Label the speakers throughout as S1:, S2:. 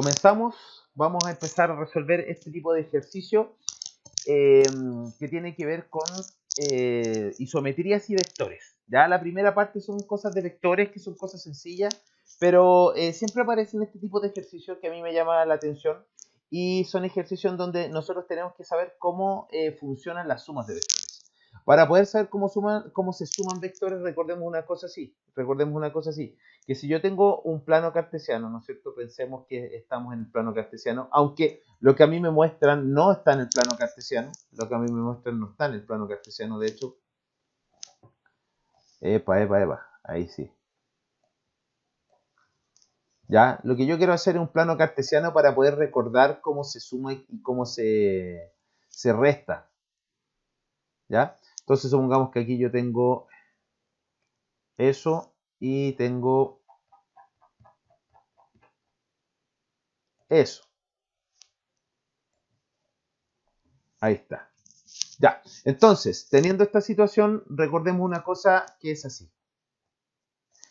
S1: Comenzamos, vamos a empezar a resolver este tipo de ejercicio que tiene que ver con isometrías y vectores. Ya la primera parte son cosas de vectores, que son cosas sencillas, pero siempre aparecen este tipo de ejercicios que a mí me llama la atención y son ejercicios en donde nosotros tenemos que saber cómo funcionan las sumas de vectores. Para poder saber cómo se suman vectores, recordemos una cosa así, que si yo tengo un plano cartesiano, ¿no es cierto? Pensemos que estamos en el plano cartesiano, aunque lo que a mí me muestran no está en el plano cartesiano, lo que a mí me muestran no está en el plano cartesiano, de hecho. Ahí sí. ¿Ya? Lo que yo quiero hacer es un plano cartesiano para poder recordar cómo se suma y cómo se resta. ¿Ya? Entonces supongamos que aquí yo tengo eso y tengo eso. Ahí está. Ya, entonces, teniendo esta situación, recordemos una cosa que es así.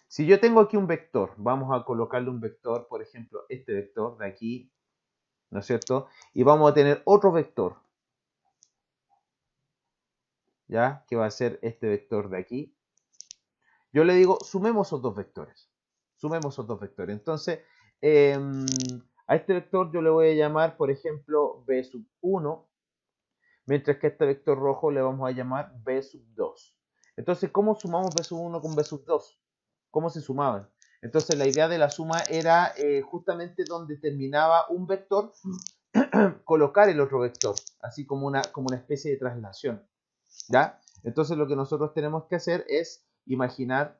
S1: Si yo tengo aquí un vector, vamos a colocarle un vector, por ejemplo, este vector de aquí, ¿no es cierto? Y vamos a tener otro vector, ¿ya? Que va a ser este vector de aquí. Yo le digo, sumemos esos dos vectores. Sumemos esos dos vectores. Entonces, a este vector yo le voy a llamar, por ejemplo, b sub 1, mientras que a este vector rojo le vamos a llamar b sub 2. Entonces, ¿cómo sumamos b sub 1 con b sub 2? ¿Cómo se sumaban? Entonces, la idea de la suma era justamente donde terminaba un vector, colocar el otro vector, así como una especie de traslación, ¿ya? Entonces, lo que nosotros tenemos que hacer es imaginar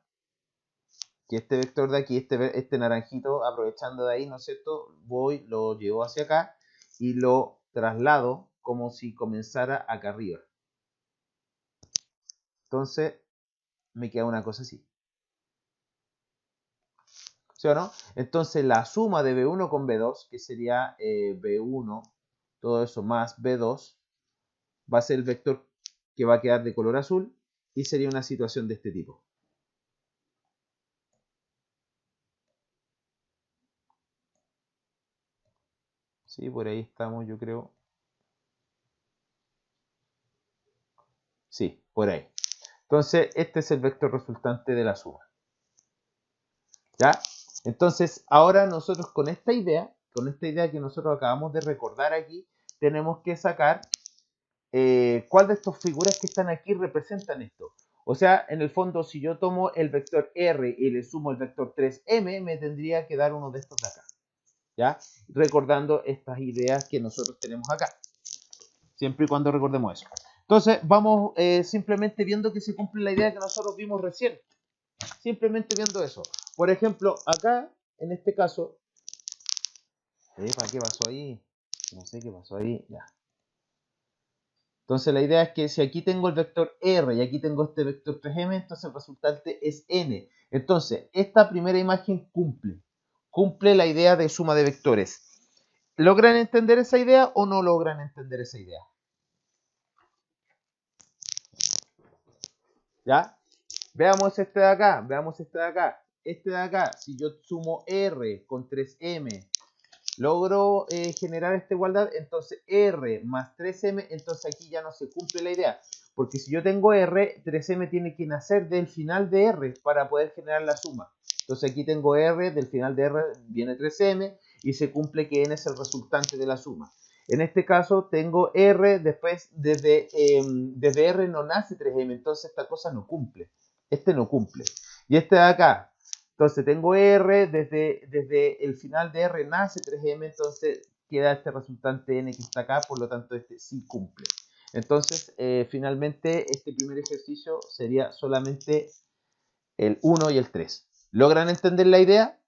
S1: que este vector de aquí, este naranjito, aprovechando de ahí, ¿no es cierto? Lo llevo hacia acá y lo traslado como si comenzara acá arriba. Entonces, me queda una cosa así. ¿Sí o no? Entonces, la suma de B1 con B2, que sería B1, todo eso más B2, va a ser el vector que va a quedar de color azul y sería una situación de este tipo. Sí, por ahí estamos, yo creo. Sí, por ahí. Entonces, este es el vector resultante de la suma. ¿Ya? Entonces, ahora nosotros con esta idea que nosotros acabamos de recordar aquí, tenemos que sacar cuál de estas figuras que están aquí representan esto. O sea, en el fondo, si yo tomo el vector R y le sumo el vector 3M, me tendría que dar uno de estos de acá. ¿Ya? Recordando estas ideas que nosotros tenemos acá. Siempre y cuando recordemos eso. Entonces, vamos simplemente viendo que se cumple la idea que nosotros vimos recién. Simplemente viendo eso. Por ejemplo, acá, en este caso, ¿qué pasó ahí? No sé qué pasó ahí. Ya. Entonces la idea es que si aquí tengo el vector R y aquí tengo este vector 3M, entonces el resultante es N. Entonces, esta primera imagen cumple la idea de suma de vectores. ¿Logran entender esa idea o no logran entender esa idea? ¿Ya? Veamos este de acá, Este de acá, si yo sumo R con 3M, logro generar esta igualdad, entonces R más 3M, entonces aquí ya no se cumple la idea. Porque si yo tengo R, 3M tiene que nacer del final de R para poder generar la suma. Entonces aquí tengo R, del final de R viene 3M y se cumple que N es el resultante de la suma. En este caso tengo R, después desde R no nace 3M, entonces esta cosa no cumple. Este no cumple. Y este de acá, entonces tengo R, desde el final de R nace 3M, entonces queda este resultante N que está acá, por lo tanto este sí cumple. Entonces, finalmente, este primer ejercicio sería solamente el 1 y el 3. ¿Logran entender la idea?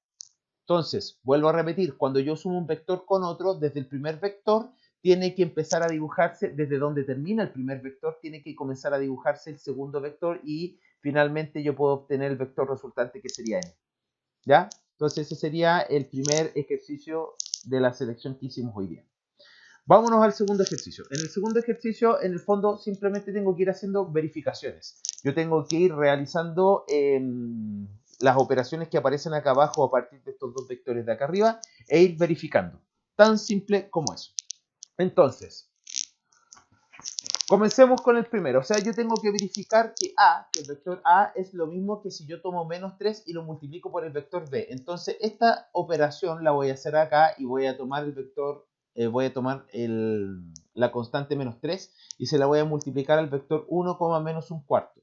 S1: Entonces, vuelvo a repetir, cuando yo sumo un vector con otro, desde el primer vector tiene que empezar a dibujarse, desde donde termina el primer vector, tiene que comenzar a dibujarse el segundo vector y finalmente yo puedo obtener el vector resultante que sería n. ¿Ya? Entonces ese sería el primer ejercicio de la selección que hicimos hoy día. Vámonos al segundo ejercicio. En el segundo ejercicio, en el fondo, simplemente tengo que ir haciendo verificaciones. Yo tengo que ir realizando las operaciones que aparecen acá abajo a partir de estos dos vectores de acá arriba e ir verificando. Tan simple como eso. Entonces, comencemos con el primero. O sea, yo tengo que verificar que el vector A es lo mismo que si yo tomo menos 3 y lo multiplico por el vector B. Entonces, esta operación la voy a hacer acá y voy a tomar el vector, la constante menos 3 y se la voy a multiplicar al vector 1, menos un cuarto.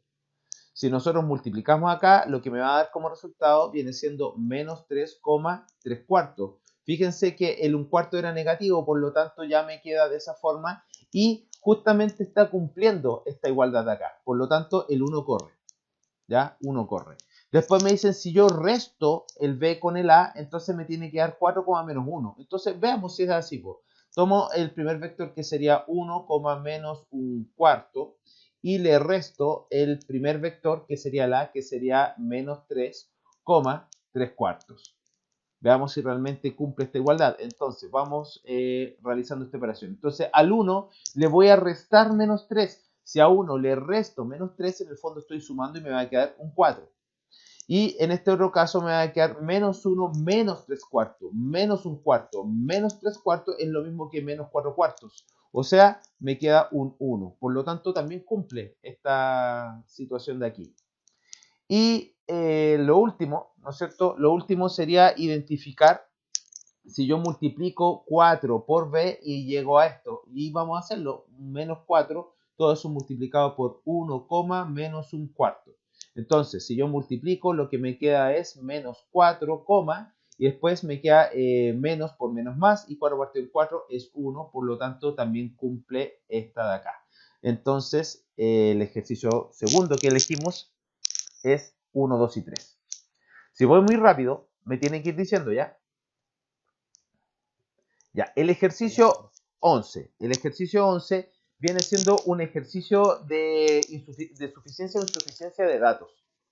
S1: Si nosotros multiplicamos acá, lo que me va a dar como resultado viene siendo menos 3,3 cuartos. Fíjense que el 1 cuarto era negativo, por lo tanto ya me queda de esa forma y justamente está cumpliendo esta igualdad de acá. Por lo tanto, el 1 corre. ¿Ya? 1 corre. Después me dicen, si yo resto el B con el A, entonces me tiene que dar 4, menos 1. Entonces, veamos si es así. Pues. Tomo el primer vector que sería 1, menos un cuarto y le resto el primer vector que sería el A, que sería menos 3, 3 cuartos. Veamos si realmente cumple esta igualdad. Entonces, vamos realizando esta operación. Entonces, al 1 le voy a restar menos 3. Si a 1 le resto menos 3, en el fondo estoy sumando y me va a quedar un 4. Y en este otro caso me va a quedar menos 1 menos 3 cuartos. Menos un cuarto menos 3 cuartos es lo mismo que menos 4 cuartos. O sea, me queda un 1. Por lo tanto, también cumple esta situación de aquí. Y lo último, ¿no es cierto? Lo último sería identificar si yo multiplico 4 por b y llego a esto. Y vamos a hacerlo, menos 4, todo eso multiplicado por 1, menos un cuarto. Entonces, si yo multiplico, lo que me queda es menos 4, y después me queda menos por menos más, y 4 partido en 4 es 1, por lo tanto también cumple esta de acá. Entonces, el ejercicio segundo que elegimos es 1, 2 y 3. Si voy muy rápido, me tienen que ir diciendo ya. Ya, el ejercicio 11. El ejercicio 11 viene siendo un ejercicio de suficiencia o insuficiencia de datos.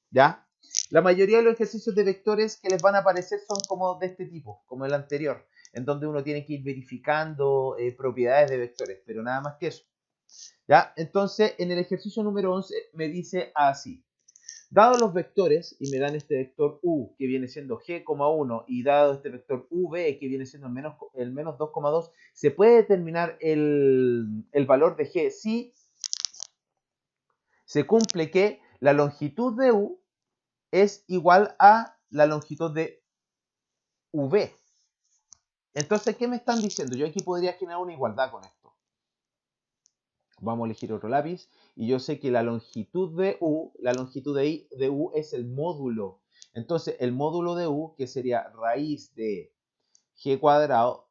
S1: ¿Ya? La mayoría de los ejercicios de vectores que les van a aparecer son como de este tipo, como el anterior, en donde uno tiene que ir verificando propiedades de vectores, pero nada más que eso. ¿Ya? Entonces, en el ejercicio número 11 me dice así. Dado los vectores, y me dan este vector u, que viene siendo g,1, y dado este vector v, que viene siendo el menos 2,2, ¿se puede determinar el valor de g si se cumple que la longitud de u es igual a la longitud de v? Entonces, ¿qué me están diciendo? Yo aquí podría generar una igualdad con esto. Vamos a elegir otro lápiz. Y yo sé que la longitud de U, de U es el módulo. Entonces, el módulo de U, que sería raíz de G cuadrado,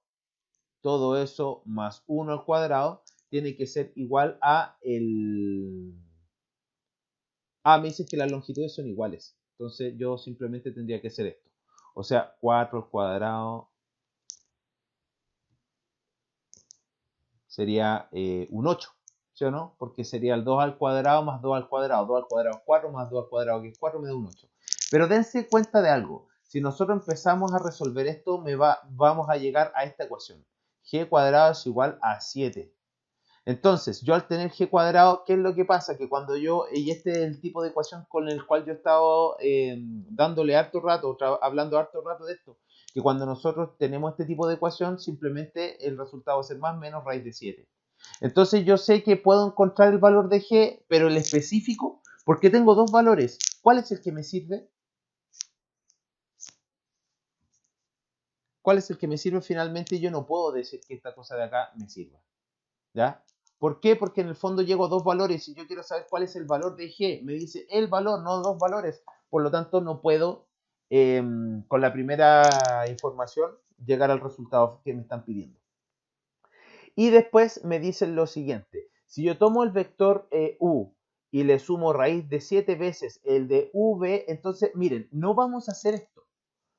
S1: todo eso más 1 al cuadrado, tiene que ser igual a el... me dice que las longitudes son iguales. Entonces, yo simplemente tendría que hacer esto. O sea, 4 al cuadrado sería un 8. ¿Sí o no? Porque sería el 2 al cuadrado más 2 al cuadrado. 2 al cuadrado es 4 más 2 al cuadrado que es 4 me da un 8. Pero dense cuenta de algo. Si nosotros empezamos a resolver esto, vamos a llegar a esta ecuación. G cuadrado es igual a 7. Entonces, yo al tener G cuadrado, ¿qué es lo que pasa? Que cuando y este es el tipo de ecuación con el cual yo he estado dándole harto rato, hablando harto rato de esto, que cuando nosotros tenemos este tipo de ecuación, simplemente el resultado va a ser más menos raíz de 7. Entonces yo sé que puedo encontrar el valor de G, pero el específico, porque tengo dos valores. ¿Cuál es el que me sirve? ¿Cuál es el que me sirve? Finalmente yo no puedo decir que esta cosa de acá me sirva. ¿Ya? ¿Por qué? Porque en el fondo llego a dos valores y yo quiero saber cuál es el valor de G. Me dice el valor, no dos valores. Por lo tanto, no puedo, con la primera información, llegar al resultado que me están pidiendo. Y después me dicen lo siguiente. Si yo tomo el vector u y le sumo raíz de 7 veces el de v, entonces, miren, no vamos a hacer esto.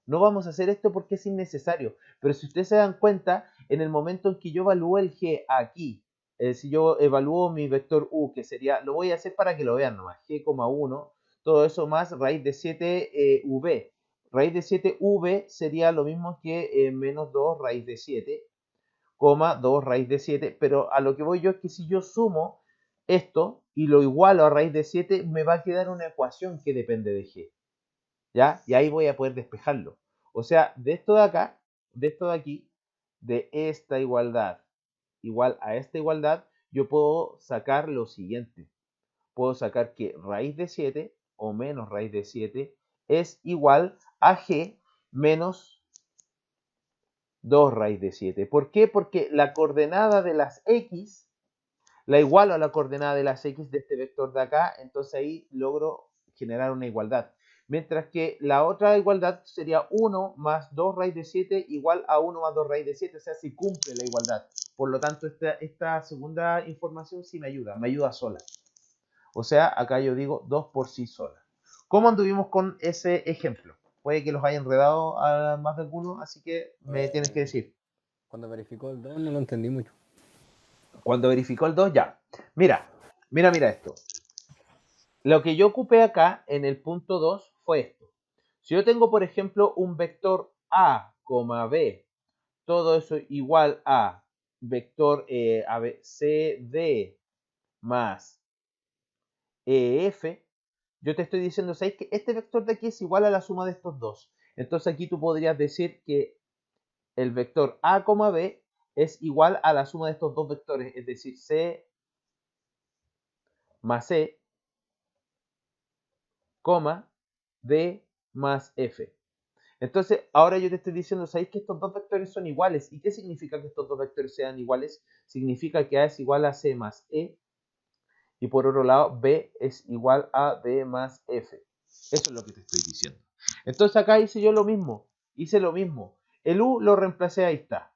S1: No vamos a hacer esto porque es innecesario. Pero si ustedes se dan cuenta, en el momento en que yo evalúo el g aquí, si yo evalúo mi vector u, que sería, lo voy a hacer para que lo vean nomás, g,1, todo eso más raíz de 7v. Raíz de 7v sería lo mismo que menos 2 raíz de 7, 2 raíz de 7, pero a lo que voy yo es que si yo sumo esto y lo igualo a raíz de 7, me va a quedar una ecuación que depende de g, ¿ya? Y ahí voy a poder despejarlo. O sea, de esto de acá, de esto de aquí, de esta igualdad igual a esta igualdad, yo puedo sacar lo siguiente. Puedo sacar que raíz de 7 o menos raíz de 7 es igual a g menos 2 raíz de 7. ¿Por qué? Porque la coordenada de las x la igualo a la coordenada de las x de este vector de acá, entonces ahí logro generar una igualdad. Mientras que la otra igualdad sería 1 más 2 raíz de 7 igual a 1 más 2 raíz de 7, o sea, si cumple la igualdad. Por lo tanto, esta segunda información sí me ayuda sola. O sea, acá yo digo 2 por sí sola. ¿Cómo anduvimos con ese ejemplo? Puede que los haya enredado a más de alguno, así que me tienes que decir.
S2: Cuando verificó el 2 no lo entendí mucho.
S1: Cuando verificó el 2, ya. Mira esto. Lo que yo ocupé acá en el punto 2 fue esto. Si yo tengo, por ejemplo, un vector A, B, todo eso igual a vector CD más EF, yo te estoy diciendo, ¿sabes que este vector de aquí es igual a la suma de estos dos? Entonces aquí tú podrías decir que el vector A, B es igual a la suma de estos dos vectores, es decir, C más E, D más F. Entonces, ahora yo te estoy diciendo, ¿sabéis que estos dos vectores son iguales? ¿Y qué significa que estos dos vectores sean iguales? Significa que A es igual a C más E y por otro lado B es igual a D más F. Eso es lo que te estoy diciendo. Entonces acá hice yo lo mismo, El U lo reemplacé, ahí está.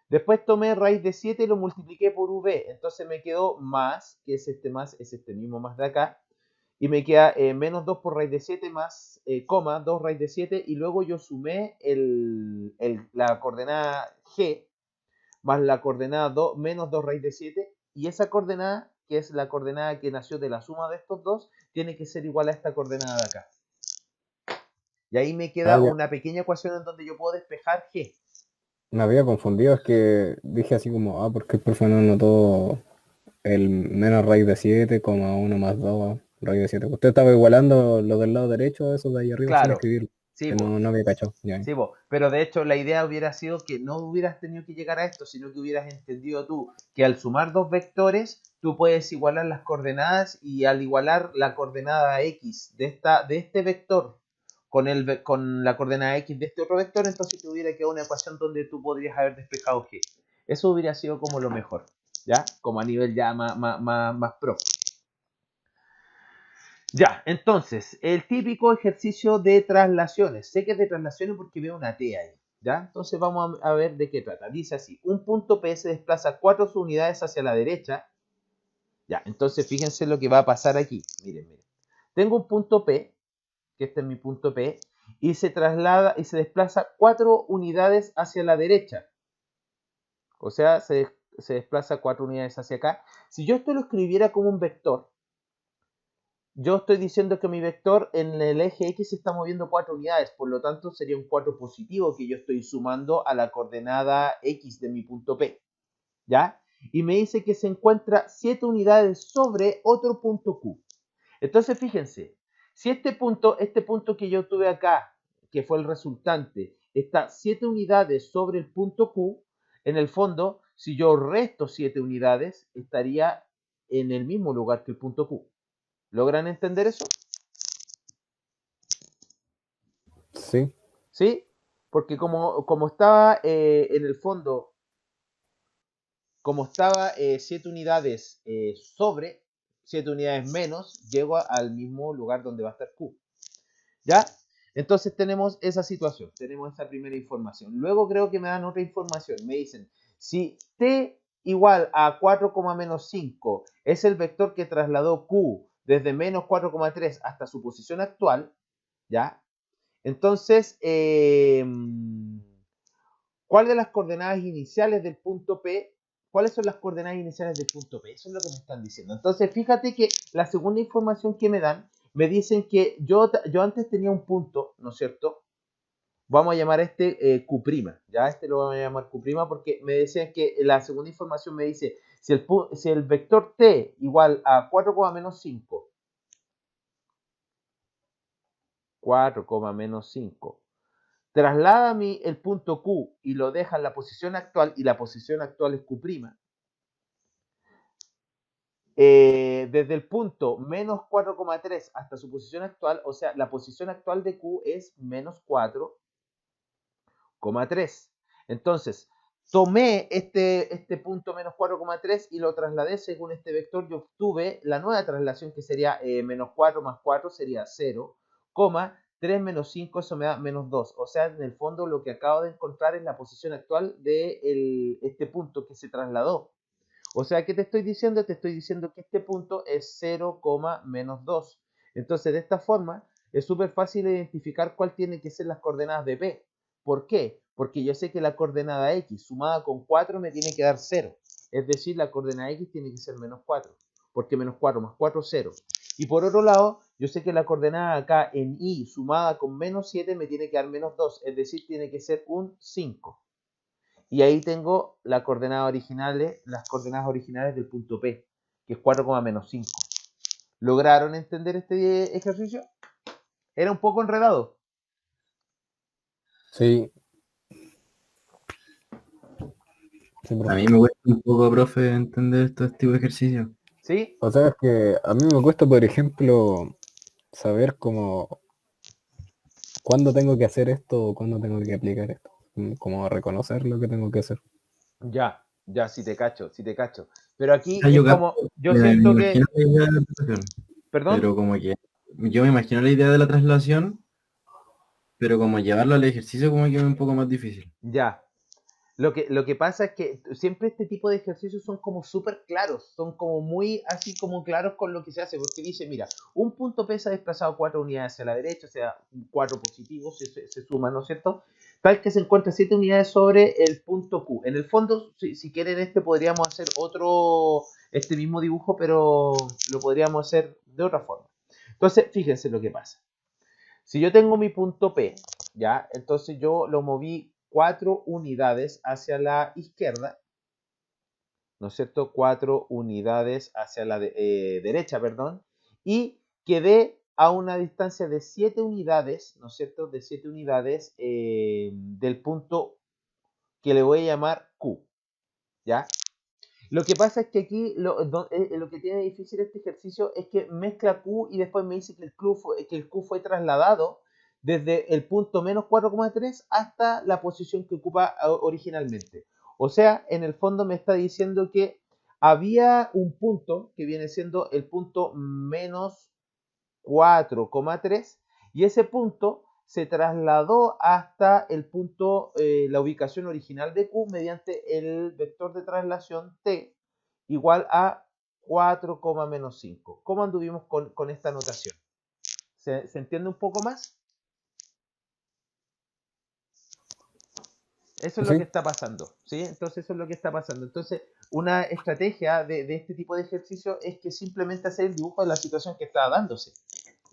S1: Después tomé raíz de 7 y lo multipliqué por V. Entonces me quedó más, que es este mismo más de acá. Y me queda menos 2 por raíz de 7 más, 2 raíz de 7. Y luego yo sumé la coordenada G más la coordenada 2, menos 2 raíz de 7. Y esa coordenada, que es la coordenada que nació de la suma de estos dos, tiene que ser igual a esta coordenada de acá. Y ahí me queda una pequeña ecuación en donde yo puedo despejar G.
S2: Me había confundido, es que dije así como, porque el profe no anotó el menos raíz de 7, 1 más 2 raíz de 7. Usted estaba igualando lo del lado derecho, eso de ahí arriba, sin
S1: Claro,
S2: escribirlo.
S1: sí,
S2: Que
S1: po.
S2: no había cachado. Ya.
S1: Sí, pero de hecho la idea hubiera sido que no hubieras tenido que llegar a esto, sino que hubieras entendido tú que al sumar dos vectores, tú puedes igualar las coordenadas y al igualar la coordenada x de este vector con la coordenada x de este otro vector, entonces te hubiera quedado una ecuación donde tú podrías haber despejado g. Eso hubiera sido como lo mejor, ¿ya? Como a nivel ya más pro. Ya, entonces, el típico ejercicio de traslaciones. Sé que es de traslaciones porque veo una T ahí. ¿Ya? Entonces vamos a ver de qué trata. Dice así, un punto P se desplaza 4 unidades hacia la derecha. Ya, entonces fíjense lo que va a pasar aquí. Miren. Tengo un punto P, que este es mi punto P, y se traslada y se desplaza 4 unidades hacia la derecha. O sea, se desplaza 4 unidades hacia acá. Si yo esto lo escribiera como un vector, yo estoy diciendo que mi vector en el eje X se está moviendo 4 unidades, por lo tanto sería un 4 positivo que yo estoy sumando a la coordenada X de mi punto P, ¿ya? Y me dice que se encuentra 7 unidades sobre otro punto Q. Entonces fíjense, si este punto que yo tuve acá, que fue el resultante, está 7 unidades sobre el punto Q, en el fondo, si yo resto 7 unidades, estaría en el mismo lugar que el punto Q. ¿Logran entender eso?
S2: Sí.
S1: ¿Sí? Porque como estaba en el fondo, como estaba 7 unidades sobre, 7 unidades menos, llego al mismo lugar donde va a estar Q. ¿Ya? Entonces tenemos esa situación, tenemos esa primera información. Luego creo que me dan otra información. Me dicen, si T igual a 4, menos 5 es el vector que trasladó Q desde menos 4,3 hasta su posición actual, ¿ya? Entonces, ¿cuál de las coordenadas iniciales del punto P? ¿Cuáles son las coordenadas iniciales del punto P? Eso es lo que me están diciendo. Entonces, fíjate que la segunda información que me dan, me dicen que yo antes tenía un punto, ¿no es cierto? Vamos a llamar a este Q', ¿ya? Este lo vamos a llamar Q' porque me decían que la segunda información me dice, si el vector T igual a 4, menos 5, 4, menos 5, traslada el punto Q y lo deja en la posición actual, y la posición actual es Q', desde el punto menos 4,3 hasta su posición actual, o sea, la posición actual de Q es menos 4,3. Entonces, tomé este punto menos 4,3 y lo trasladé según este vector. Yo obtuve la nueva traslación, que sería menos 4 más 4 sería 0, 3 menos 5, eso me da menos 2. O sea, en el fondo lo que acabo de encontrar es la posición actual de este punto que se trasladó. O sea, ¿qué te estoy diciendo? Te estoy diciendo que este punto es 0, menos 2. Entonces, de esta forma, es súper fácil identificar cuál tiene que ser las coordenadas de P. ¿Por qué? Porque yo sé que la coordenada X sumada con 4 me tiene que dar 0. Es decir, la coordenada X tiene que ser menos 4. Porque menos 4 más 4 es 0. Y por otro lado, yo sé que la coordenada acá en Y sumada con menos 7 me tiene que dar menos 2. Es decir, tiene que ser un 5. Y ahí tengo las coordenadas originales del punto P, que es 4,-5. ¿Lograron entender este ejercicio? Era un poco enredado.
S2: Sí.
S3: A mí me cuesta un poco, profe, entender estos tipos de ejercicios.
S1: ¿Sí?
S2: O sea, es que a mí me cuesta, por ejemplo, saber cómo, cuándo tengo que hacer esto o cuándo tengo que aplicar esto. Como reconocer lo que tengo que hacer.
S1: Ya, sí te cacho, sí te cacho. Pero aquí
S3: O sea,
S1: es
S3: yo capto,
S1: como, yo
S3: me
S1: siento que,
S3: imagino la idea de la traslación,
S1: perdón,
S3: pero como que yo me imagino la idea de la traslación, pero como llevarlo al ejercicio como que es un poco más difícil.
S1: ya. Lo que pasa es que siempre este tipo de ejercicios son como súper claros, son como muy así como claros con lo que se hace, porque dice, mira, un punto P se ha desplazado 4 unidades hacia la derecha, o sea, 4 positivos se suman, ¿no es cierto? Tal que se encuentra 7 unidades sobre el punto Q. En el fondo, si quieren podríamos hacer este mismo dibujo, pero lo podríamos hacer de otra forma. Entonces, fíjense lo que pasa. Si yo tengo mi punto P, ¿ya? Entonces yo lo moví 4 unidades hacia la izquierda, ¿no es cierto? 4 unidades hacia la derecha, perdón, y quedé a una distancia de 7 unidades, ¿no es cierto? De 7 unidades del punto que le voy a llamar Q, ¿ya? Lo que pasa es que aquí lo que tiene difícil este ejercicio es que mezcla Q y después me dice que el Q fue trasladado desde el punto menos 4,3 hasta la posición que ocupa originalmente. O sea, en el fondo me está diciendo que había un punto que viene siendo el punto menos 4,3 y ese punto se trasladó hasta el punto, la ubicación original de Q mediante el vector de traslación T igual a 4,-5. ¿Cómo anduvimos con esta notación? ¿Se entiende un poco más? Eso es lo que
S2: Sí,
S1: está pasando, ¿sí? Entonces eso es lo que está pasando. Entonces, una estrategia de este tipo de ejercicio es que simplemente hacer el dibujo de la situación que está dándose,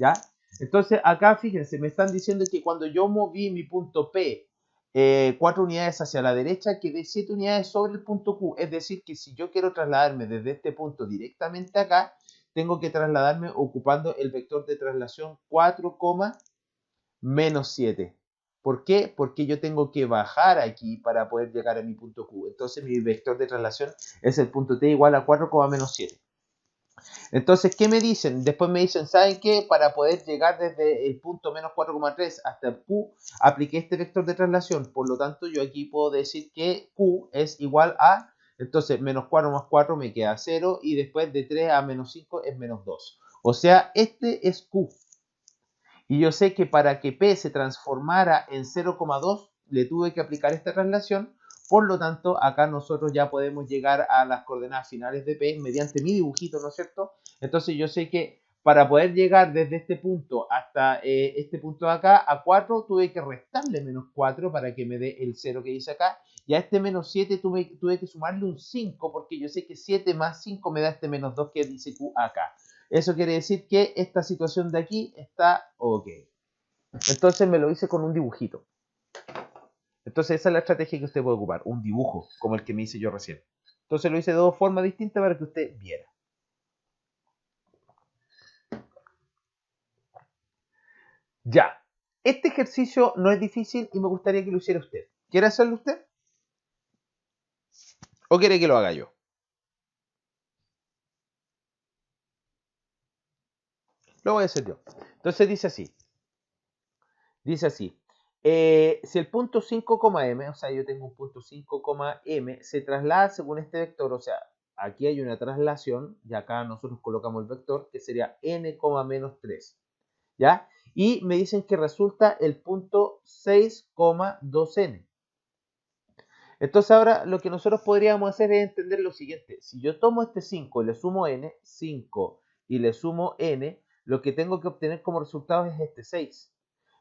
S1: ¿ya? Entonces, acá fíjense, me están diciendo que cuando yo moví mi punto P 4 unidades hacia la derecha, quedé 7 unidades sobre el punto Q. Es decir, que si yo quiero trasladarme desde este punto directamente acá, tengo que trasladarme ocupando el vector de traslación 4,-7. ¿Por qué? Porque yo tengo que bajar aquí para poder llegar a mi punto Q. Entonces mi vector de traslación es el punto T igual a 4,-7. Entonces, ¿qué me dicen? Después me dicen, ¿saben qué? Para poder llegar desde el punto menos 4,3 hasta el Q, apliqué este vector de traslación. Por lo tanto, yo aquí puedo decir que Q es igual a, entonces, menos 4 más 4 me queda 0 y después de 3 a menos 5 es menos 2. O sea, este es Q. Y yo sé que para que P se transformara en 0,2 le tuve que aplicar esta traslación. Por lo tanto, acá nosotros ya podemos llegar a las coordenadas finales de P mediante mi dibujito, ¿no es cierto? Entonces yo sé que para poder llegar desde este punto hasta este punto de acá a 4, tuve que restarle menos 4 para que me dé el 0 que dice acá. Y a este menos 7 tuve que sumarle un 5 porque yo sé que 7 más 5 me da este menos 2 que dice Q acá. Eso quiere decir que esta situación de aquí está ok. Entonces me lo hice con un dibujito. Entonces esa es la estrategia que usted puede ocupar, un dibujo, como el que me hice yo recién. Entonces lo hice de dos formas distintas para que usted viera. Ya. Este ejercicio no es difícil y me gustaría que lo hiciera usted. ¿Quiere hacerlo usted? ¿O quiere que lo haga yo? Lo voy a hacer yo. Entonces dice así. Dice así. Si el punto 5,m, o sea, yo tengo un punto 5,m, se traslada según este vector, o sea, aquí hay una traslación, y acá nosotros colocamos el vector, que sería n, menos 3. ¿Ya? Y me dicen que resulta el punto 6,2n. Entonces ahora lo que nosotros podríamos hacer es entender lo siguiente. Si yo tomo este 5 y le sumo n, 5 y le sumo n, lo que tengo que obtener como resultado es este 6.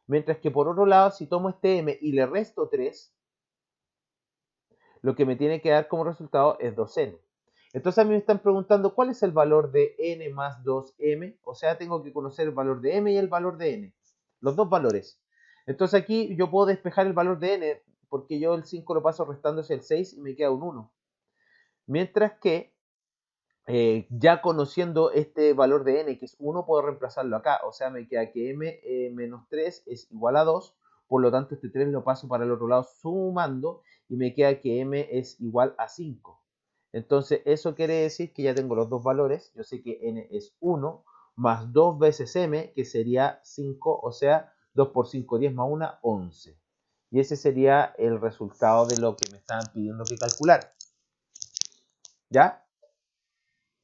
S1: Mientras que por otro lado, si tomo este m y le resto 3, lo que me tiene que dar como resultado es 2n. Entonces a mí me están preguntando cuál es el valor de n más 2m. O sea, tengo que conocer el valor de m y el valor de n. Los dos valores. Entonces aquí yo puedo despejar el valor de n porque yo el 5 lo paso restándose el 6 y me queda un 1. Mientras que ya conociendo este valor de n, que es 1, puedo reemplazarlo acá. O sea, me queda que m menos 3 es igual a 2. Por lo tanto, este 3 lo paso para el otro lado sumando y me queda que m es igual a 5. Entonces, eso quiere decir que ya tengo los dos valores. Yo sé que n es 1 más 2 veces m, que sería 5. O sea, 2 por 5, 10 más 1, 11. Y ese sería el resultado de lo que me estaban pidiendo que calcular. ¿Ya?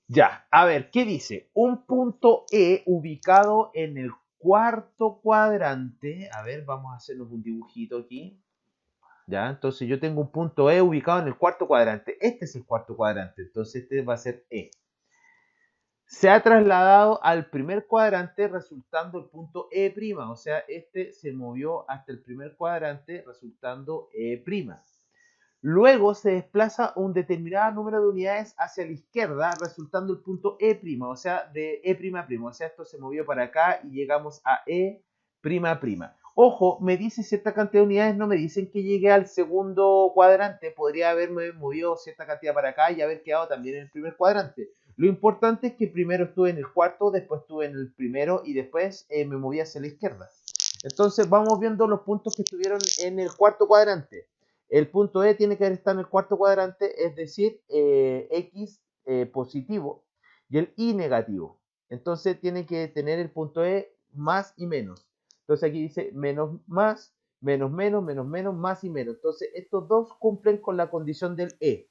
S1: Ya, a ver, ¿qué dice? Un punto E ubicado en el cuarto cuadrante. A ver, vamos a hacernos un dibujito aquí. Ya, entonces yo tengo un punto E ubicado en el cuarto cuadrante. Este es el cuarto cuadrante, entonces este va a ser E. Se ha trasladado al primer cuadrante resultando el punto E', o sea, este se movió hasta el primer cuadrante resultando E'. Luego se desplaza un determinado número de unidades hacia la izquierda, resultando el punto E', o sea, de E''. O sea, esto se movió para acá y llegamos a E''. Ojo, me dice cierta cantidad de unidades, no me dicen que llegue al segundo cuadrante. Podría haberme movido cierta cantidad para acá y haber quedado también en el primer cuadrante. Lo importante es que primero estuve en el cuarto, después estuve en el primero y después me moví hacia la izquierda. Entonces vamos viendo los puntos que estuvieron en el cuarto cuadrante. El punto E tiene que estar en el cuarto cuadrante, es decir, X positivo y el Y negativo. Entonces tiene que tener el punto E más y menos. Entonces aquí dice menos más, menos menos, menos menos, más y menos. Entonces estos dos cumplen con la condición del E.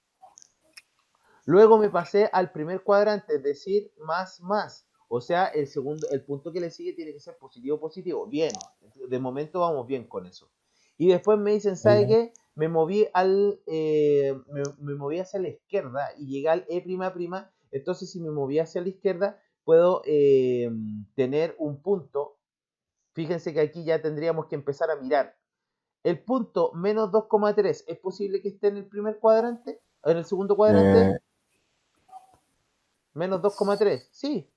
S1: Luego me pasé al primer cuadrante, es decir, más más. O sea, el punto que le sigue tiene que ser positivo positivo. Bien, de momento vamos bien con eso. Y después me dicen, ¿sabe qué? Me moví me moví hacia la izquierda y llegué al E''. Entonces, si me moví hacia la izquierda, puedo tener un punto. Fíjense que aquí ya tendríamos que empezar a mirar. El punto menos 2,3, ¿es posible que esté en el primer cuadrante? ¿En el segundo cuadrante? Menos 2,3, sí,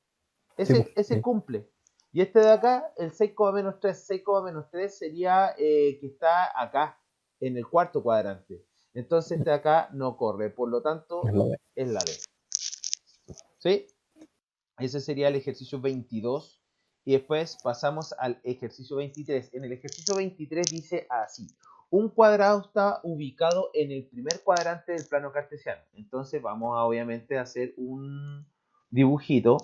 S2: Sí, pues,
S1: ese
S2: sí.
S1: cumple. Y este de acá, el 6,-3, sería que está acá, en el cuarto cuadrante. Entonces este de acá no corre, por lo tanto
S2: Es lo de-
S1: es la D. ¿Sí? Ese sería el ejercicio 22. Y después pasamos al ejercicio 23. En el ejercicio 23 dice así. Un cuadrado está ubicado en el primer cuadrante del plano cartesiano. Entonces vamos a obviamente hacer un dibujito.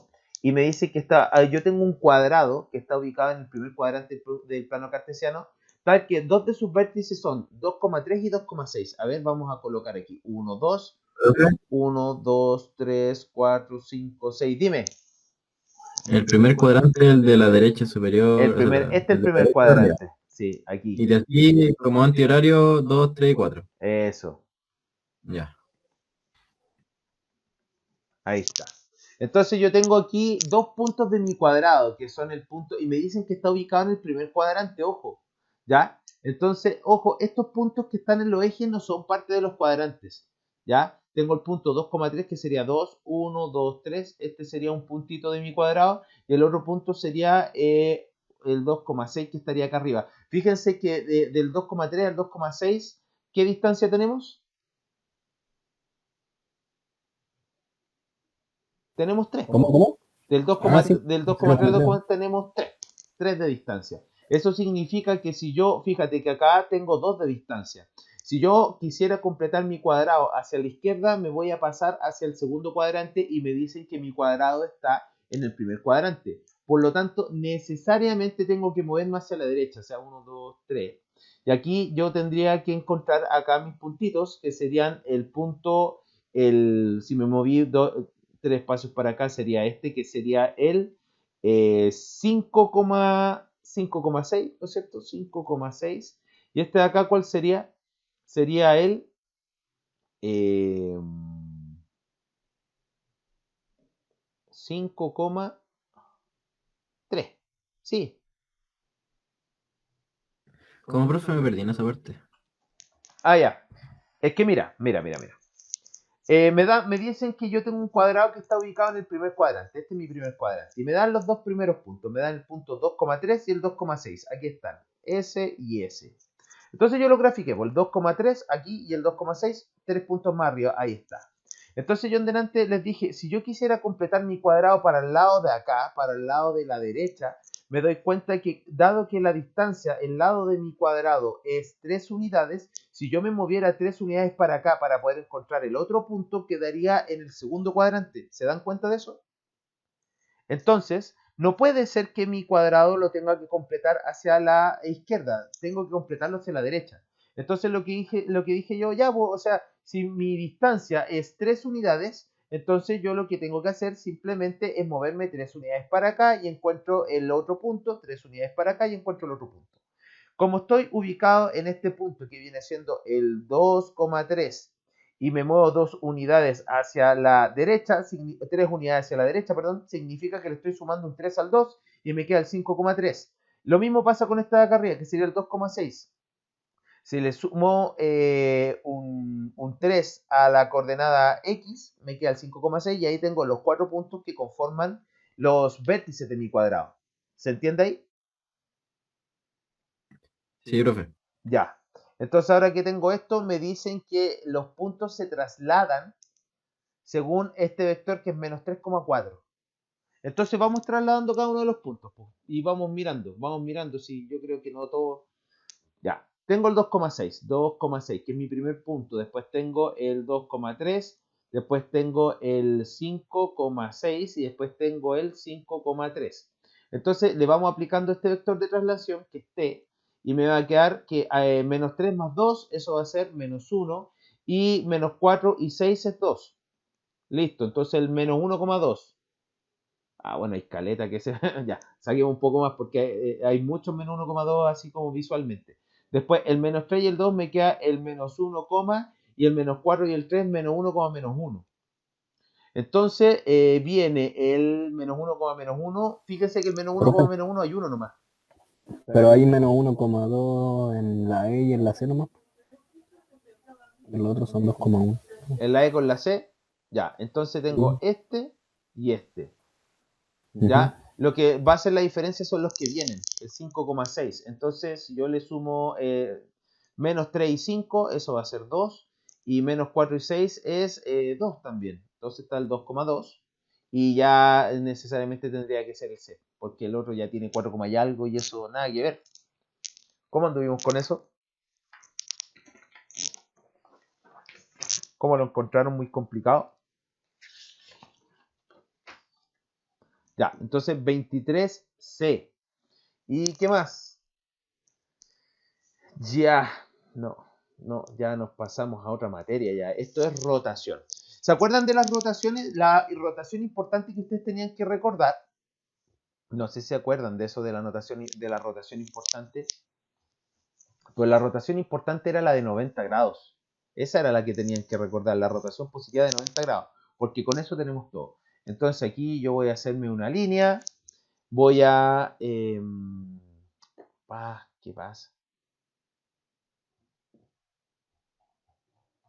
S1: Y me dice que yo tengo un cuadrado que está ubicado en el primer cuadrante del plano cartesiano. Tal que dos de sus vértices son 2,3 y 2,6. A ver, vamos a colocar aquí. 1, 2,
S3: Ok.
S1: 1, 2, 3, 4, 5, 6. Dime.
S3: El primer cuadrante es el de la derecha superior, o sea,
S1: Este es el
S3: el de la
S1: primer
S3: derecha arriba.
S1: cuadrante. Sí, aquí.
S3: Y de aquí, como antihorario, 2, 3 y 4.
S1: Eso.
S3: Ya.
S1: Ahí está. Entonces yo tengo aquí dos puntos de mi cuadrado, que son el punto, y me dicen que está ubicado en el primer cuadrante, ojo. ¿Ya? Entonces, ojo, estos puntos que están en los ejes no son parte de los cuadrantes. ¿Ya? Tengo el punto 2,3 que sería 2, 1, 2, 3. Este sería un puntito de mi cuadrado. Y el otro punto sería el 2,6 que estaría acá arriba. Fíjense que del 2,3 al 2,6, ¿qué distancia tenemos? Tenemos 3.
S2: ¿Cómo?
S1: Del
S2: Ah,
S1: 2,3
S2: sí.
S1: del
S2: Sí lo
S1: 2,3 al
S2: encontré.
S1: 2,4 tenemos 3 de distancia. Eso significa que si yo, fíjate que acá tengo 2 de distancia. Si yo quisiera completar mi cuadrado hacia la izquierda, me voy a pasar hacia el segundo cuadrante y me dicen que mi cuadrado está en el primer cuadrante. Por lo tanto, necesariamente tengo que moverme hacia la derecha, o sea, 1, 2, 3. Y aquí yo tendría que encontrar acá mis puntitos, que serían el punto, si me moví 3 espacios para acá, sería este, que sería el 5,6, ¿no es cierto? 5,6. Y este de acá, ¿cuál sería? Sería el 5,3. Sí.
S3: Como profe me perdí en esa parte.
S1: Ah, ya. Es que mira. Me dicen que yo tengo un cuadrado que está ubicado en el primer cuadrante. Este es mi primer cuadrante. Y me dan los dos primeros puntos. Me dan el punto 2,3 y el 2,6. Aquí están. S y S. Entonces yo lo grafiqué por el 2,3 aquí y el 2,6, 3 puntos más arriba. Ahí está. Entonces yo en delante les dije, si yo quisiera completar mi cuadrado para el lado de acá, para el lado de la derecha, me doy cuenta que dado que la distancia, el lado de mi cuadrado es 3 unidades, si yo me moviera 3 unidades para acá para poder encontrar el otro punto, quedaría en el segundo cuadrante. ¿Se dan cuenta de eso? Entonces, no puede ser que mi cuadrado lo tenga que completar hacia la izquierda, tengo que completarlo hacia la derecha. Entonces lo que dije yo, ya, o sea, si mi distancia es 3 unidades, entonces yo lo que tengo que hacer simplemente es moverme 3 unidades para acá y encuentro el otro punto, 3 unidades para acá y encuentro el otro punto. Como estoy ubicado en este punto que viene siendo el 2,3 y me muevo 2 unidades hacia la derecha, 3 unidades hacia la derecha, perdón, significa que le estoy sumando un 3 al 2 y me queda el 5,3. Lo mismo pasa con esta de acá arriba, que sería el 2,6. Si le sumo un 3 a la coordenada X, me queda el 5,6 y ahí tengo los 4 puntos que conforman los vértices de mi cuadrado. ¿Se entiende ahí?
S3: Sí, profe.
S1: Ya. Entonces ahora que tengo esto, me dicen que los puntos se trasladan según este vector que es menos 3,4. Entonces vamos trasladando cada uno de los puntos pues, y vamos mirando si yo creo que no todo. Ya, tengo el 2,6, que es mi primer punto. Después tengo el 2,3, después tengo el 5,6 y después tengo el 5,3. Entonces le vamos aplicando este vector de traslación que es t y me va a quedar que menos 3 más 2, eso va a ser menos 1 y menos 4 y 6 es 2. Listo, entonces el menos 1,2. Ah, bueno, hay caleta que se... ya, saquemos un poco más porque hay muchos menos 1,2 así como visualmente. Después el menos 3 y el 2 me queda el menos 1, y el menos 4 y el 3 menos 1, menos 1. Entonces viene el menos 1, menos 1. Fíjense que el menos 1,
S2: Profe,
S1: menos 1 hay uno nomás.
S2: pero hay menos 1,2 en la E y en la C nomás. Los otros son 2,1.
S1: En la E con la C. Ya, entonces tengo este y este.
S2: Ujú.
S1: ¿Ya? Lo que va a hacer la diferencia son los que vienen, el 5,6. Entonces, si yo le sumo menos 3 y 5, eso va a ser 2. Y menos 4 y 6 es 2 también. Entonces está el 2,2. Y ya necesariamente tendría que ser el C. Porque el otro ya tiene 4, y algo y eso nada que ver. ¿Cómo anduvimos con eso? ¿Cómo lo encontraron muy complicado? Ya, entonces 23C. ¿Y qué más? Ya, no, ya nos pasamos a otra materia ya. Esto es rotación. ¿Se acuerdan de las rotaciones? La rotación importante que ustedes tenían que recordar. No sé si se acuerdan de eso de la notación de la rotación importante. Pues la rotación importante era la de 90 grados. Esa era la que tenían que recordar, la rotación positiva de 90 grados. Porque con eso tenemos todo. Entonces aquí yo voy a hacerme una línea. Voy a... ¿qué pasa?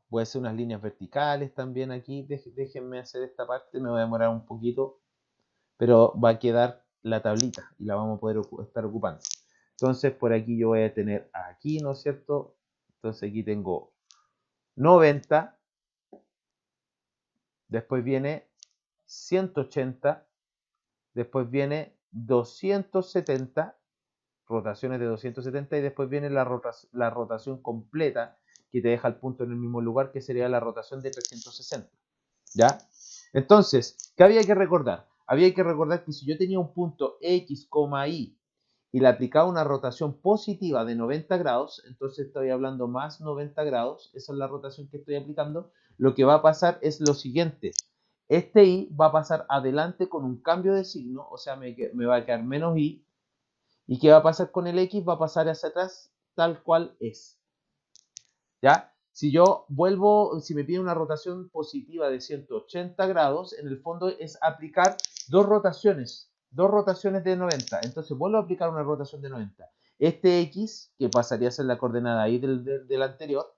S1: Voy a hacer unas líneas verticales también aquí. Déjenme hacer esta parte, me voy a demorar un poquito, pero va a quedar la tablita y la vamos a poder estar ocupando. Entonces por aquí yo voy a tener aquí, ¿no es cierto? Entonces aquí tengo 90, después viene 180, después viene 270 rotaciones de 270 y después viene la rotación completa que te deja el punto en el mismo lugar, que sería la rotación de 360. ¿Ya? Entonces, ¿qué había que recordar? Había que recordar que si yo tenía un punto X, Y y le aplicaba una rotación positiva de 90 grados, entonces estoy hablando más 90 grados, esa es la rotación que estoy aplicando, lo que va a pasar es lo siguiente. Este Y va a pasar adelante con un cambio de signo, o sea, me va a quedar menos Y. ¿Y qué va a pasar con el X? Va a pasar hacia atrás tal cual es. ¿Ya? Si yo vuelvo, si me pide una rotación positiva de 180 grados, en el fondo es aplicar dos rotaciones de 90. Entonces vuelvo a aplicar una rotación de 90. Este X, que pasaría a ser la coordenada ahí del anterior,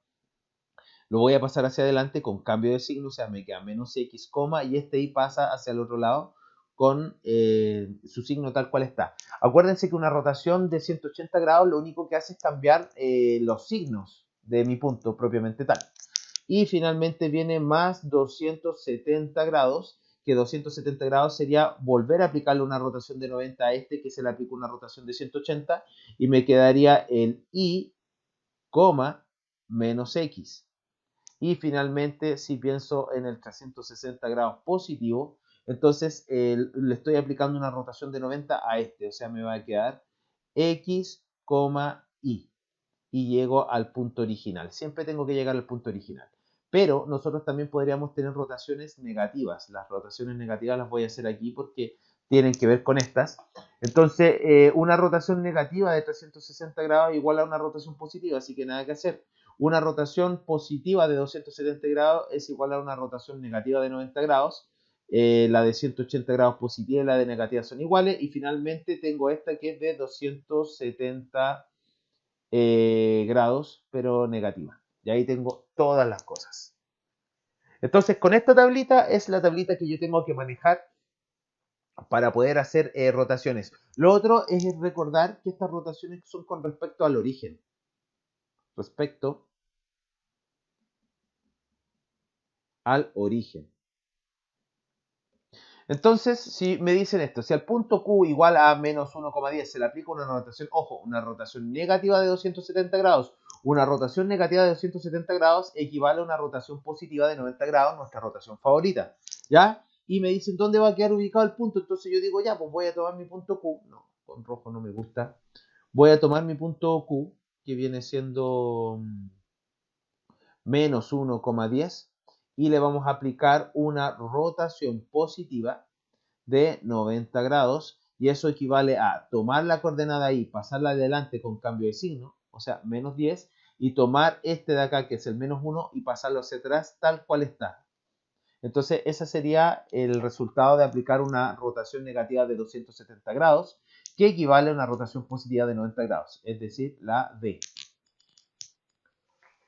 S1: lo voy a pasar hacia adelante con cambio de signo, o sea, me queda menos X, y este Y pasa hacia el otro lado con su signo tal cual está. Acuérdense que una rotación de 180 grados lo único que hace es cambiar los signos de mi punto propiamente tal. Y finalmente viene más 270 grados, que 270 grados sería volver a aplicarle una rotación de 90 a este, que se le aplica una rotación de 180, y me quedaría el Y, menos X. Y finalmente, si pienso en el 360 grados positivo, entonces le estoy aplicando una rotación de 90 a este, o sea, me va a quedar X, Y. Y llego al punto original. Siempre tengo que llegar al punto original. Pero nosotros también podríamos tener rotaciones negativas. Las rotaciones negativas las voy a hacer aquí porque tienen que ver con estas. Entonces, una rotación negativa de 360 grados es igual a una rotación positiva, así que nada que hacer. Una rotación positiva de 270 grados es igual a una rotación negativa de 90 grados. La de 180 grados positiva y la de negativa son iguales. Y finalmente tengo esta que es de 270 grados, pero negativa. Y ahí tengo todas las cosas. Entonces, con esta tablita es la tablita que yo tengo que manejar para poder hacer rotaciones. Lo otro es recordar que estas rotaciones son con respecto al origen. Respecto al origen. Entonces, si me dicen esto, si al punto Q igual a menos 1,10 se le aplica una rotación, ojo, una rotación negativa de 270 grados, una rotación negativa de 270 grados equivale a una rotación positiva de 90 grados, nuestra rotación favorita, ¿ya? Y me dicen dónde va a quedar ubicado el punto, entonces yo digo, ya, pues voy a tomar mi punto Q, no, con rojo no me gusta, voy a tomar mi punto Q, que viene siendo menos 1,10, y le vamos a aplicar una rotación positiva de 90 grados, y eso equivale a tomar la coordenada y pasarla adelante con cambio de signo, o sea, menos 10, y tomar este de acá, que es el menos 1, y pasarlo hacia atrás tal cual está. Entonces, ese sería el resultado de aplicar una rotación negativa de 270 grados, que equivale a una rotación positiva de 90 grados, es decir, la D.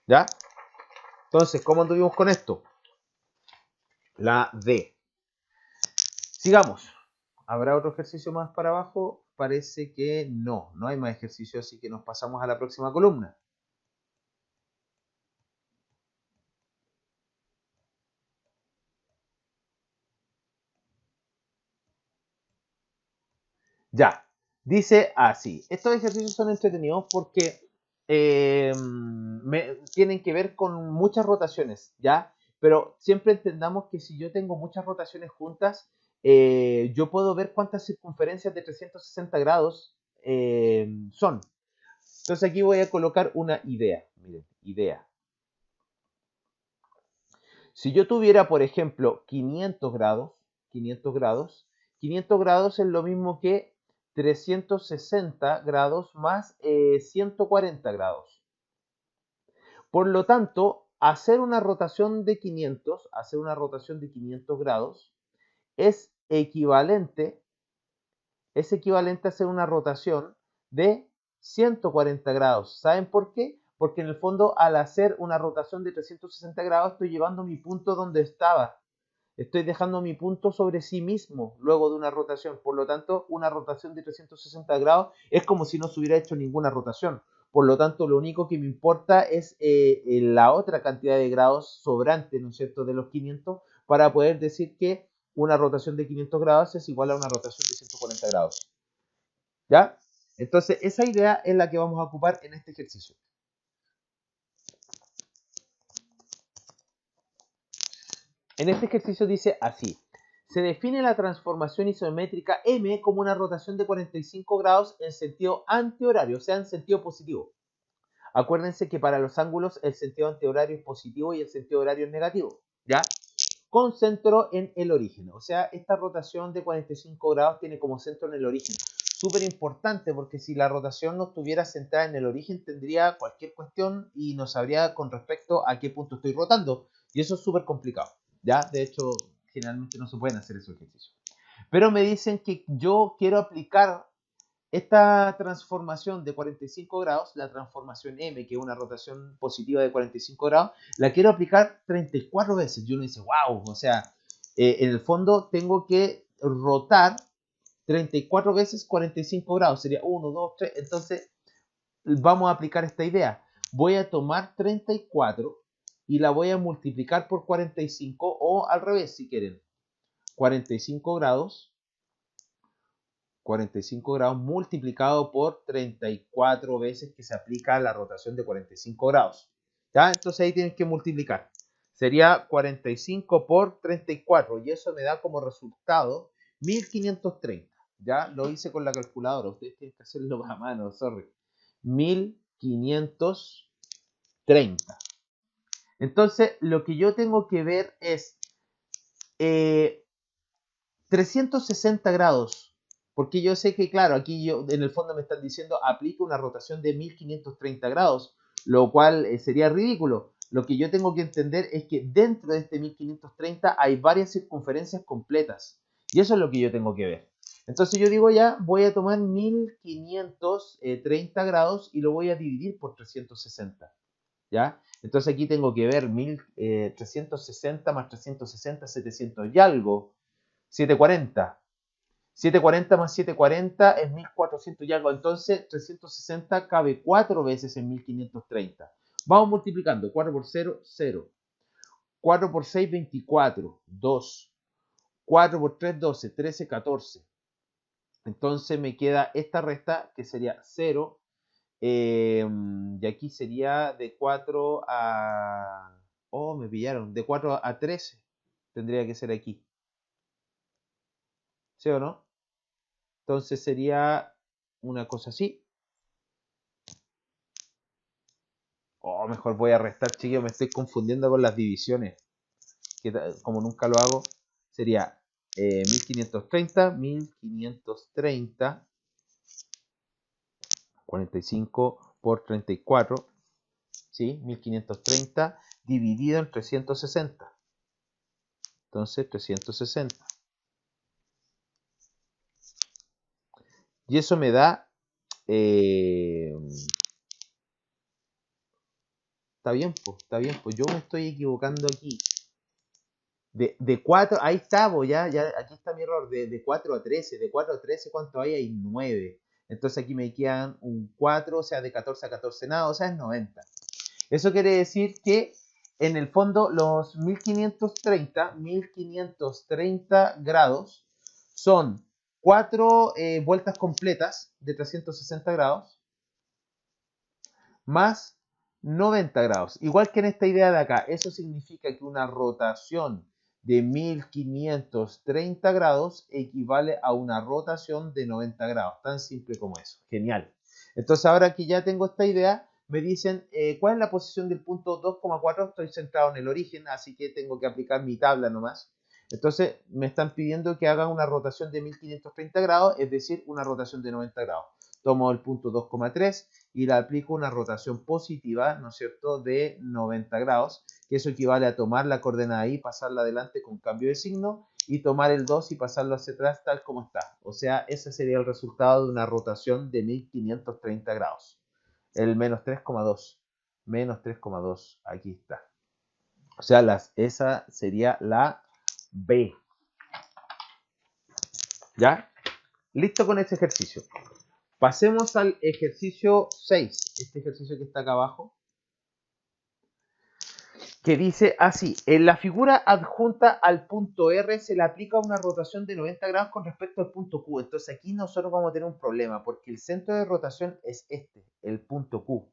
S1: ¿Ya? Entonces, ¿cómo anduvimos con esto? La D. Sigamos. ¿Habrá otro ejercicio más para abajo? Parece que no hay más ejercicio, así que nos pasamos a la próxima columna. Ya, dice así. Estos ejercicios son entretenidos porque tienen que ver con muchas rotaciones, ¿ya? Pero siempre entendamos que si yo tengo muchas rotaciones juntas, yo puedo ver cuántas circunferencias de 360 grados son. Entonces aquí voy a colocar una idea. Miren, idea. Si yo tuviera, por ejemplo, 500 grados, 500 grados es lo mismo que 360 grados más 140 grados. Por lo tanto, hacer una rotación de 500 grados es equivalente a hacer una rotación de 140 grados. ¿Saben por qué? Porque en el fondo, al hacer una rotación de 360 grados, estoy llevando mi punto donde estaba. Estoy dejando mi punto sobre sí mismo luego de una rotación. Por lo tanto, una rotación de 360 grados es como si no se hubiera hecho ninguna rotación. Por lo tanto, lo único que me importa es la otra cantidad de grados sobrante, ¿no es cierto?, de los 500, para poder decir que una rotación de 500 grados es igual a una rotación de 140 grados. ¿Ya? Entonces, esa idea es la que vamos a ocupar en este ejercicio. En este ejercicio dice así. Se define la transformación isométrica M como una rotación de 45 grados en sentido antihorario, o sea, en sentido positivo. Acuérdense que para los ángulos el sentido antihorario es positivo y el sentido horario es negativo, ¿ya? Con centro en el origen. O sea, esta rotación de 45 grados tiene como centro en el origen. Súper importante porque si la rotación no estuviera centrada en el origen tendría cualquier cuestión y no sabría con respecto a qué punto estoy rotando. Y eso es súper complicado, ¿ya? De hecho, generalmente no se pueden hacer esos ejercicios. Pero me dicen que yo quiero aplicar esta transformación de 45 grados, la transformación M, que es una rotación positiva de 45 grados, la quiero aplicar 34 veces. Y uno dice, wow, o sea, en el fondo tengo que rotar 34 veces 45 grados. Sería 1, 2, 3. Entonces, vamos a aplicar esta idea. Voy a tomar 34 y la voy a multiplicar por 45 o al revés, si quieren. 45 grados 45 grados multiplicado por 34 veces que se aplica la rotación de 45 grados. ¿Ya? Entonces ahí tienen que multiplicar. Sería 45 por 34 y eso me da como resultado 1530. ¿Ya? Lo hice con la calculadora. Ustedes tienen que hacerlo a mano, sorry. 1530. Entonces lo que yo tengo que ver es 360 grados. Porque yo sé que, claro, aquí yo en el fondo me están diciendo aplica una rotación de 1530 grados, lo cual sería ridículo. Lo que yo tengo que entender es que dentro de este 1530 hay varias circunferencias completas. Y eso es lo que yo tengo que ver. Entonces yo digo ya, voy a tomar 1530 grados y lo voy a dividir por 360. ¿Ya? Entonces aquí tengo que ver 360 más 360, 700 y algo. 740. 740 más 740 es 1400 y algo. Entonces 360 cabe 4 veces en 1530. Vamos multiplicando. 4 por 0, 0. 4 por 6, 24. 2. 4 por 3, 12. 13, 14. Entonces me queda esta resta que sería 0. Y aquí sería de 4 a... Oh, me pillaron. De 4 a 13 tendría que ser aquí. ¿Sí o no? Entonces sería una cosa así. O mejor voy a restar, chiquillos, me estoy confundiendo con las divisiones. Que como nunca lo hago, sería 1530, 45 por 34, ¿sí? 1530 dividido en 360. Entonces 360. Y eso me da... está bien, pues yo me estoy equivocando aquí. De 4, ahí está, ya aquí está mi error, de 4 a 13, de 4 a 13, ¿cuánto hay? Hay 9. Entonces aquí me quedan un 4, o sea, de 14 a 14 nada, o sea, es 90. Eso quiere decir que en el fondo los 1530 grados son 4 vueltas completas de 360 grados más 90 grados. Igual que en esta idea de acá, eso significa que una rotación de 1530 grados equivale a una rotación de 90 grados. Tan simple como eso. Genial. Entonces ahora que ya tengo esta idea, me dicen cuál es la posición del punto 2,4. Estoy centrado en el origen, así que tengo que aplicar mi tabla nomás. Entonces me están pidiendo que haga una rotación de 1530 grados, es decir, una rotación de 90 grados. Tomo el punto 2,3 y le aplico una rotación positiva, ¿no es cierto?, de 90 grados, que eso equivale a tomar la coordenada y pasarla adelante con cambio de signo y tomar el 2 y pasarlo hacia atrás tal como está. O sea, ese sería el resultado de una rotación de 1530 grados. El menos 3,2. Menos 3,2. Aquí está. O sea, esa sería la B. ¿Ya? Listo con este ejercicio. Pasemos al ejercicio 6, este ejercicio que está acá abajo. que dice así: en la figura adjunta al punto R se le aplica una rotación de 90 grados con respecto al punto Q. Entonces aquí nosotros vamos a tener un problema porque el centro de rotación es este, el punto Q.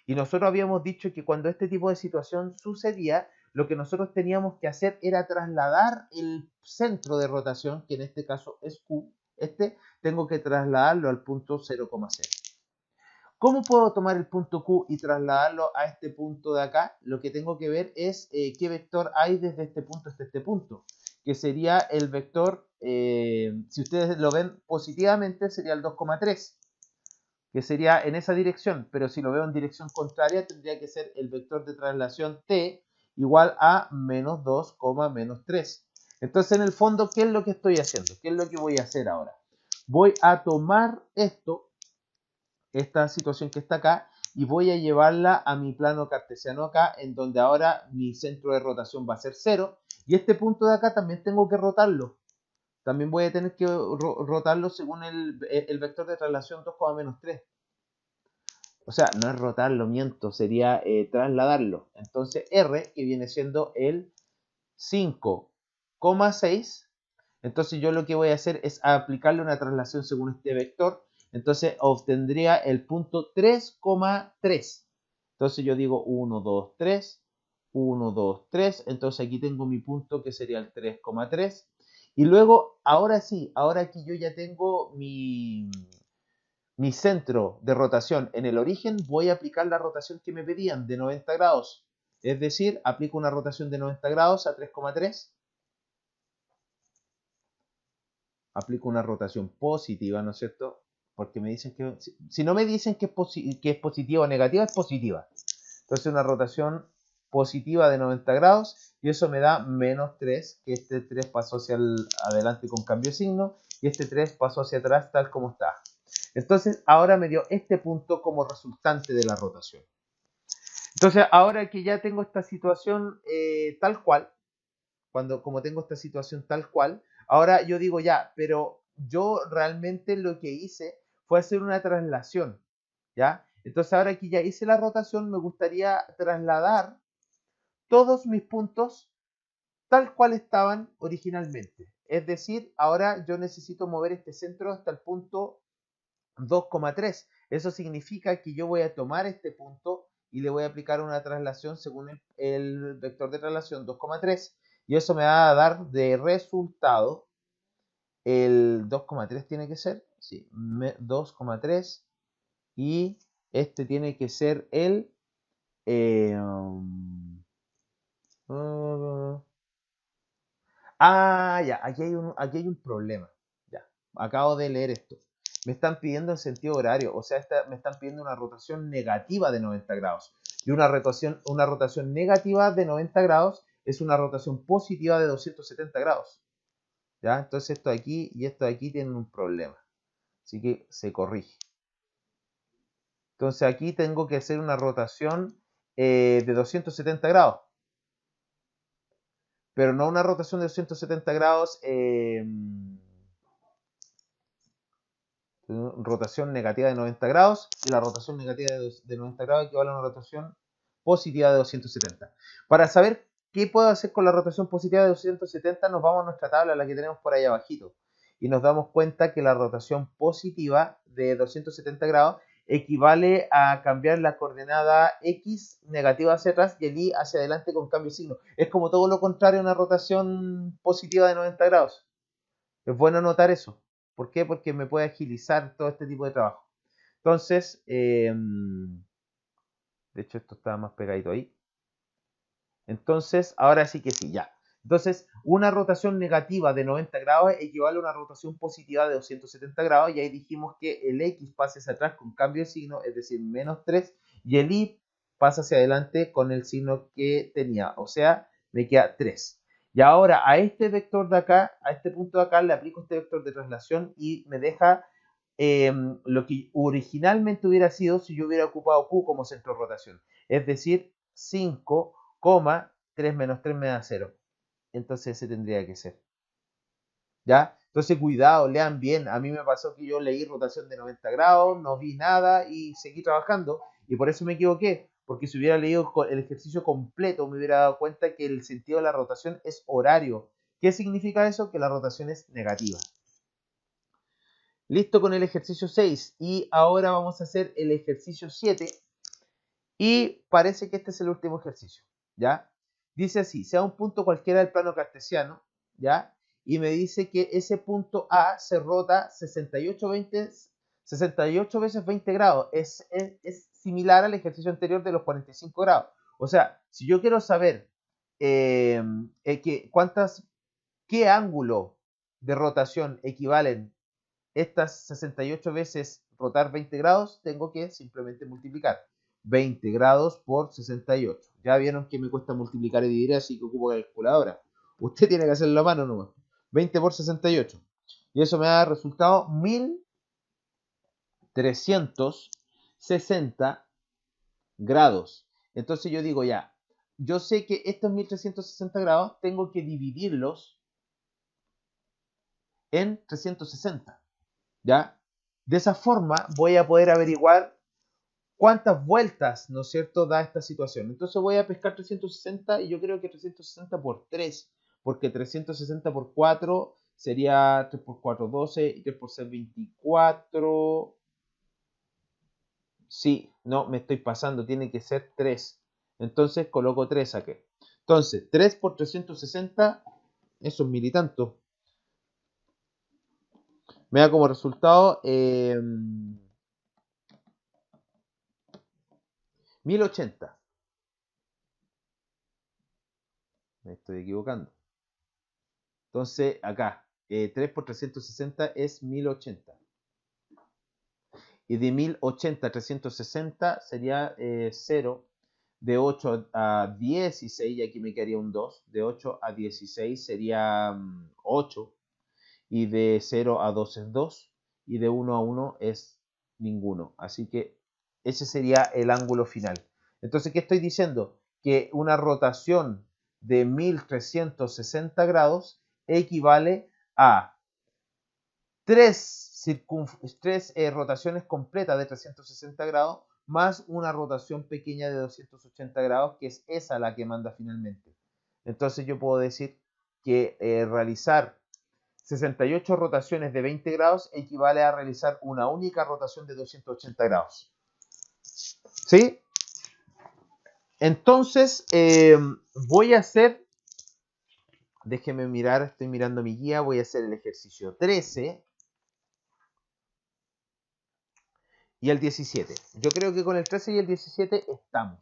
S1: Y nosotros habíamos dicho que cuando este tipo de situación sucedía, lo que nosotros teníamos que hacer era trasladar el centro de rotación, que en este caso es Q, tengo que trasladarlo al punto 0,0. ¿Cómo puedo tomar el punto Q y trasladarlo a este punto de acá? Lo que tengo que ver es qué vector hay desde este punto hasta este punto, que sería el vector, si ustedes lo ven positivamente, sería el 2,3, que sería en esa dirección, pero si lo veo en dirección contraria, tendría que ser el vector de traslación t igual a menos 2, menos 3. Entonces, en el fondo, ¿qué es lo que estoy haciendo? ¿Qué es lo que voy a hacer ahora? Voy a tomar esta situación que está acá y voy a llevarla a mi plano cartesiano acá, en donde ahora mi centro de rotación va a ser 0, y este punto de acá también tengo que rotarlo. También voy a tener que rotarlo según el vector de traslación 2, menos 3. O sea, no es rotarlo, miento, sería trasladarlo. Entonces R, que viene siendo el 5,6, entonces yo lo que voy a hacer es aplicarle una traslación según este vector. Entonces obtendría el punto 3,3. Entonces yo digo 1, 2, 3, 1, 2, 3. Entonces aquí tengo mi punto que sería el 3,3. Y luego, ahora sí, ahora aquí yo ya tengo mi centro de rotación en el origen, voy a aplicar la rotación que me pedían de 90 grados. Es decir, aplico una rotación de 90 grados a 3,3. Aplico una rotación positiva, ¿no es cierto? Porque me dicen que, si no me dicen que es positiva o negativa, es positiva. Entonces una rotación positiva de 90 grados y eso me da menos 3, que este 3 pasó hacia adelante con cambio de signo y este 3 pasó hacia atrás tal como está. Entonces ahora me dio este punto como resultante de la rotación. Entonces ahora que ya tengo esta situación tal cual, como tengo esta situación tal cual, ahora yo digo ya, pero yo realmente lo que hice fue hacer una traslación, ¿ya? Entonces ahora que ya hice la rotación, me gustaría trasladar todos mis puntos tal cual estaban originalmente. Es decir, ahora yo necesito mover este centro hasta el punto 2,3. Eso significa que yo voy a tomar este punto y le voy a aplicar una traslación según el vector de traslación 2,3. Y eso me va a dar de resultado el 2,3 tiene que ser, sí, 2,3 y este tiene que ser el ya, aquí hay un problema. Ya, acabo de leer esto. Me están pidiendo el sentido horario, o sea, me están pidiendo una rotación negativa de 90 grados. Y una rotación negativa de 90 grados es una rotación positiva de 270 grados. ¿Ya? Entonces esto de aquí y esto de aquí tienen un problema. Así que se corrige. Entonces aquí tengo que hacer una rotación de 270 grados. Pero no una rotación de 270 grados, rotación negativa de 90 grados, y la rotación negativa de 90 grados equivale a una rotación positiva de 270. Para saber qué puedo hacer con la rotación positiva de 270, nos vamos a nuestra tabla, la que tenemos por ahí abajito, y nos damos cuenta que la rotación positiva de 270 grados equivale a cambiar la coordenada X negativa hacia atrás y el Y hacia adelante con cambio de signo. Es como todo lo contrario a una rotación positiva de 90 grados. Es bueno notar eso. ¿Por qué? Porque me puede agilizar todo este tipo de trabajo. Entonces, de hecho esto está más pegadito ahí. Entonces, ahora sí que sí, ya. Entonces, una rotación negativa de 90 grados equivale a una rotación positiva de 270 grados. Y ahí dijimos que el X pasa hacia atrás con cambio de signo, es decir, menos 3. Y el Y pasa hacia adelante con el signo que tenía. O sea, me queda 3. Y ahora a este vector de acá, a este punto de acá, le aplico este vector de traslación y me deja lo que originalmente hubiera sido si yo hubiera ocupado Q como centro de rotación. Es decir, 5, 3 menos 3 me da 0. Entonces ese tendría que ser. ¿Ya? Entonces cuidado, lean bien. A mí me pasó que yo leí rotación de 90 grados, no vi nada y seguí trabajando. Y por eso me equivoqué. porque si hubiera leído el ejercicio completo me hubiera dado cuenta que el sentido de la rotación es horario. ¿Qué significa eso? Que la rotación es negativa. Listo con el ejercicio 6 y ahora vamos a hacer el ejercicio 7 y parece que este es el último ejercicio, ¿ya? Dice así, sea un punto cualquiera del plano cartesiano, ¿ya? Y me dice que ese punto A se rota 68 veces 20 grados. Es similar al ejercicio anterior de los 45 grados. O sea, si yo quiero saber qué ángulo de rotación equivalen estas 68 veces rotar 20 grados, tengo que simplemente multiplicar 20 grados por 68. Ya vieron que me cuesta multiplicar y dividir, así que ocupo calculadora. Usted tiene que hacerlo a mano nomás. 20 por 68. Y eso me da resultado 1360 grados. Entonces yo digo ya, yo sé que estos 1360 grados tengo que dividirlos en 360. ¿Ya? De esa forma voy a poder averiguar cuántas vueltas, ¿no es cierto?, da esta situación. Entonces voy a pescar 360 y yo creo que 360 por 3, porque 360 por 4 sería 3 por 4, 12 y 3 por 6, 24. Sí, no, me estoy pasando, tiene que ser 3. Entonces coloco 3 aquí. Entonces, 3 por 360, eso es mil y tanto. Me da como resultado 1080. Me estoy equivocando. Entonces, acá, 3 por 360 es 1080. Y de 1080 a 360 sería 0. De 8 a 16, y aquí me quedaría un 2. De 8 a 16 sería 8. Y de 0 a 2 es 2. Y de 1 a 1 es ninguno. Así que ese sería el ángulo final. Entonces, ¿qué estoy diciendo? Que una rotación de 1360 grados equivale a 3 rotaciones completas de 360 grados más una rotación pequeña de 280 grados, que es esa la que manda finalmente. Entonces yo puedo decir que realizar 68 rotaciones de 20 grados equivale a realizar una única rotación de 280 grados. ¿Sí? Entonces, voy a hacer, déjeme mirar, estoy mirando mi guía, voy a hacer el ejercicio 13 y el 17. Yo creo que con el 13 y el 17 estamos,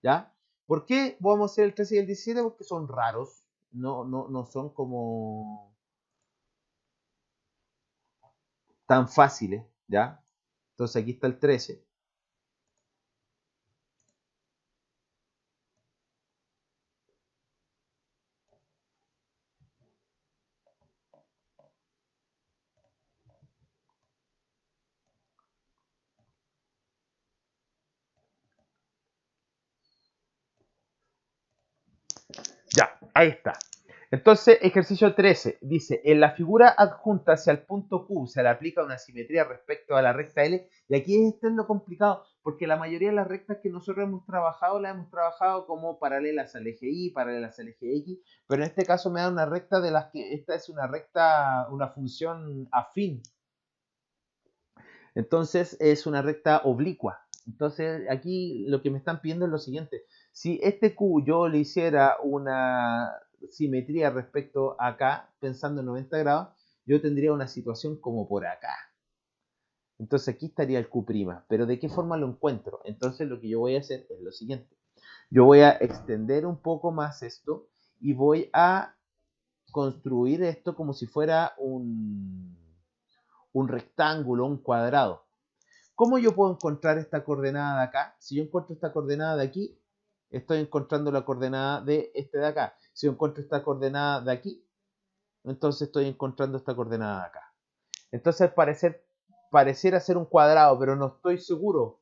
S1: ¿ya? ¿Por qué vamos a hacer el 13 y el 17? Porque son raros, no son como tan fáciles, ¿ya? Entonces aquí está el 13. Ya, ahí está. Entonces, ejercicio 13 dice, en la figura adjunta hacia el punto Q se le aplica una simetría respecto a la recta L, y aquí esto es lo complicado, porque la mayoría de las rectas que nosotros hemos trabajado, las hemos trabajado como paralelas al eje Y, paralelas al eje X, pero en este caso me da una recta de las que, esta es una recta, una función afín, entonces es una recta oblicua. Entonces aquí lo que me están pidiendo es lo siguiente, si este Q yo le hiciera una simetría respecto a acá, pensando en 90 grados, yo tendría una situación como por acá. Entonces aquí estaría el Q', pero ¿de qué forma lo encuentro? Entonces lo que yo voy a hacer es lo siguiente. Yo voy a extender un poco más esto y voy a construir esto como si fuera un rectángulo, un cuadrado. ¿Cómo yo puedo encontrar esta coordenada de acá? Si yo encuentro esta coordenada de aquí, estoy encontrando la coordenada de este de acá. Si yo encuentro esta coordenada de aquí, entonces estoy encontrando esta coordenada de acá. Entonces pareciera ser un cuadrado, pero no estoy seguro.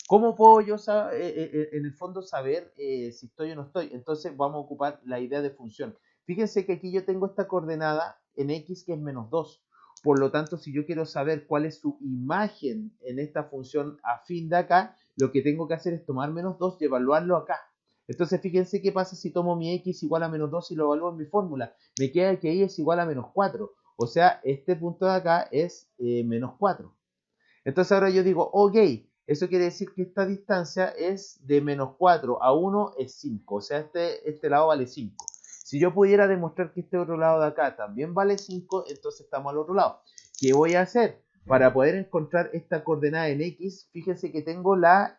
S1: ¿Cómo puedo yo en el fondo saber si estoy o no estoy? Entonces vamos a ocupar la idea de función. Fíjense que aquí yo tengo esta coordenada en x que es menos 2. Por lo tanto, si yo quiero saber cuál es su imagen en esta función afín de acá, lo que tengo que hacer es tomar menos 2 y evaluarlo acá. Entonces fíjense qué pasa si tomo mi x igual a menos 2 y lo evalúo en mi fórmula. Me queda que y es igual a menos 4. O sea, este punto de acá es menos 4. Entonces ahora yo digo, ok, eso quiere decir que esta distancia es de menos 4 a 1 es 5. O sea, este lado vale 5. Si yo pudiera demostrar que este otro lado de acá también vale 5, entonces estamos al otro lado. ¿Qué voy a hacer? Para poder encontrar esta coordenada en x, fíjense que tengo la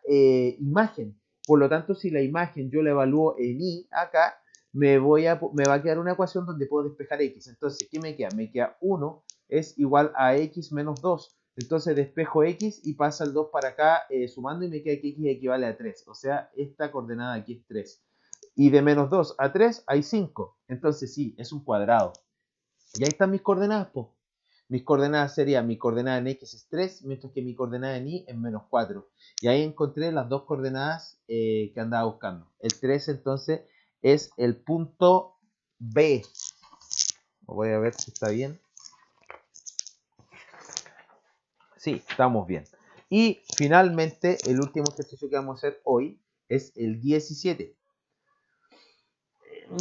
S1: imagen. Por lo tanto, si la imagen yo la evalúo en y acá, me va a quedar una ecuación donde puedo despejar x. Entonces, ¿qué me queda? Me queda 1 es igual a x menos 2. Entonces despejo x y pasa el 2 para acá sumando y me queda que x equivale a 3. O sea, esta coordenada aquí es 3. Y de menos 2 a 3 hay 5. Entonces sí, es un cuadrado. Y ahí están mis coordenadas, po. Mis coordenadas serían, mi coordenada en x es 3, mientras que mi coordenada en y es menos 4. Y ahí encontré las dos coordenadas que andaba buscando. El 3 entonces es el punto B. Voy a ver si está bien. Sí, estamos bien. Y finalmente, el último ejercicio que vamos a hacer hoy es el 17.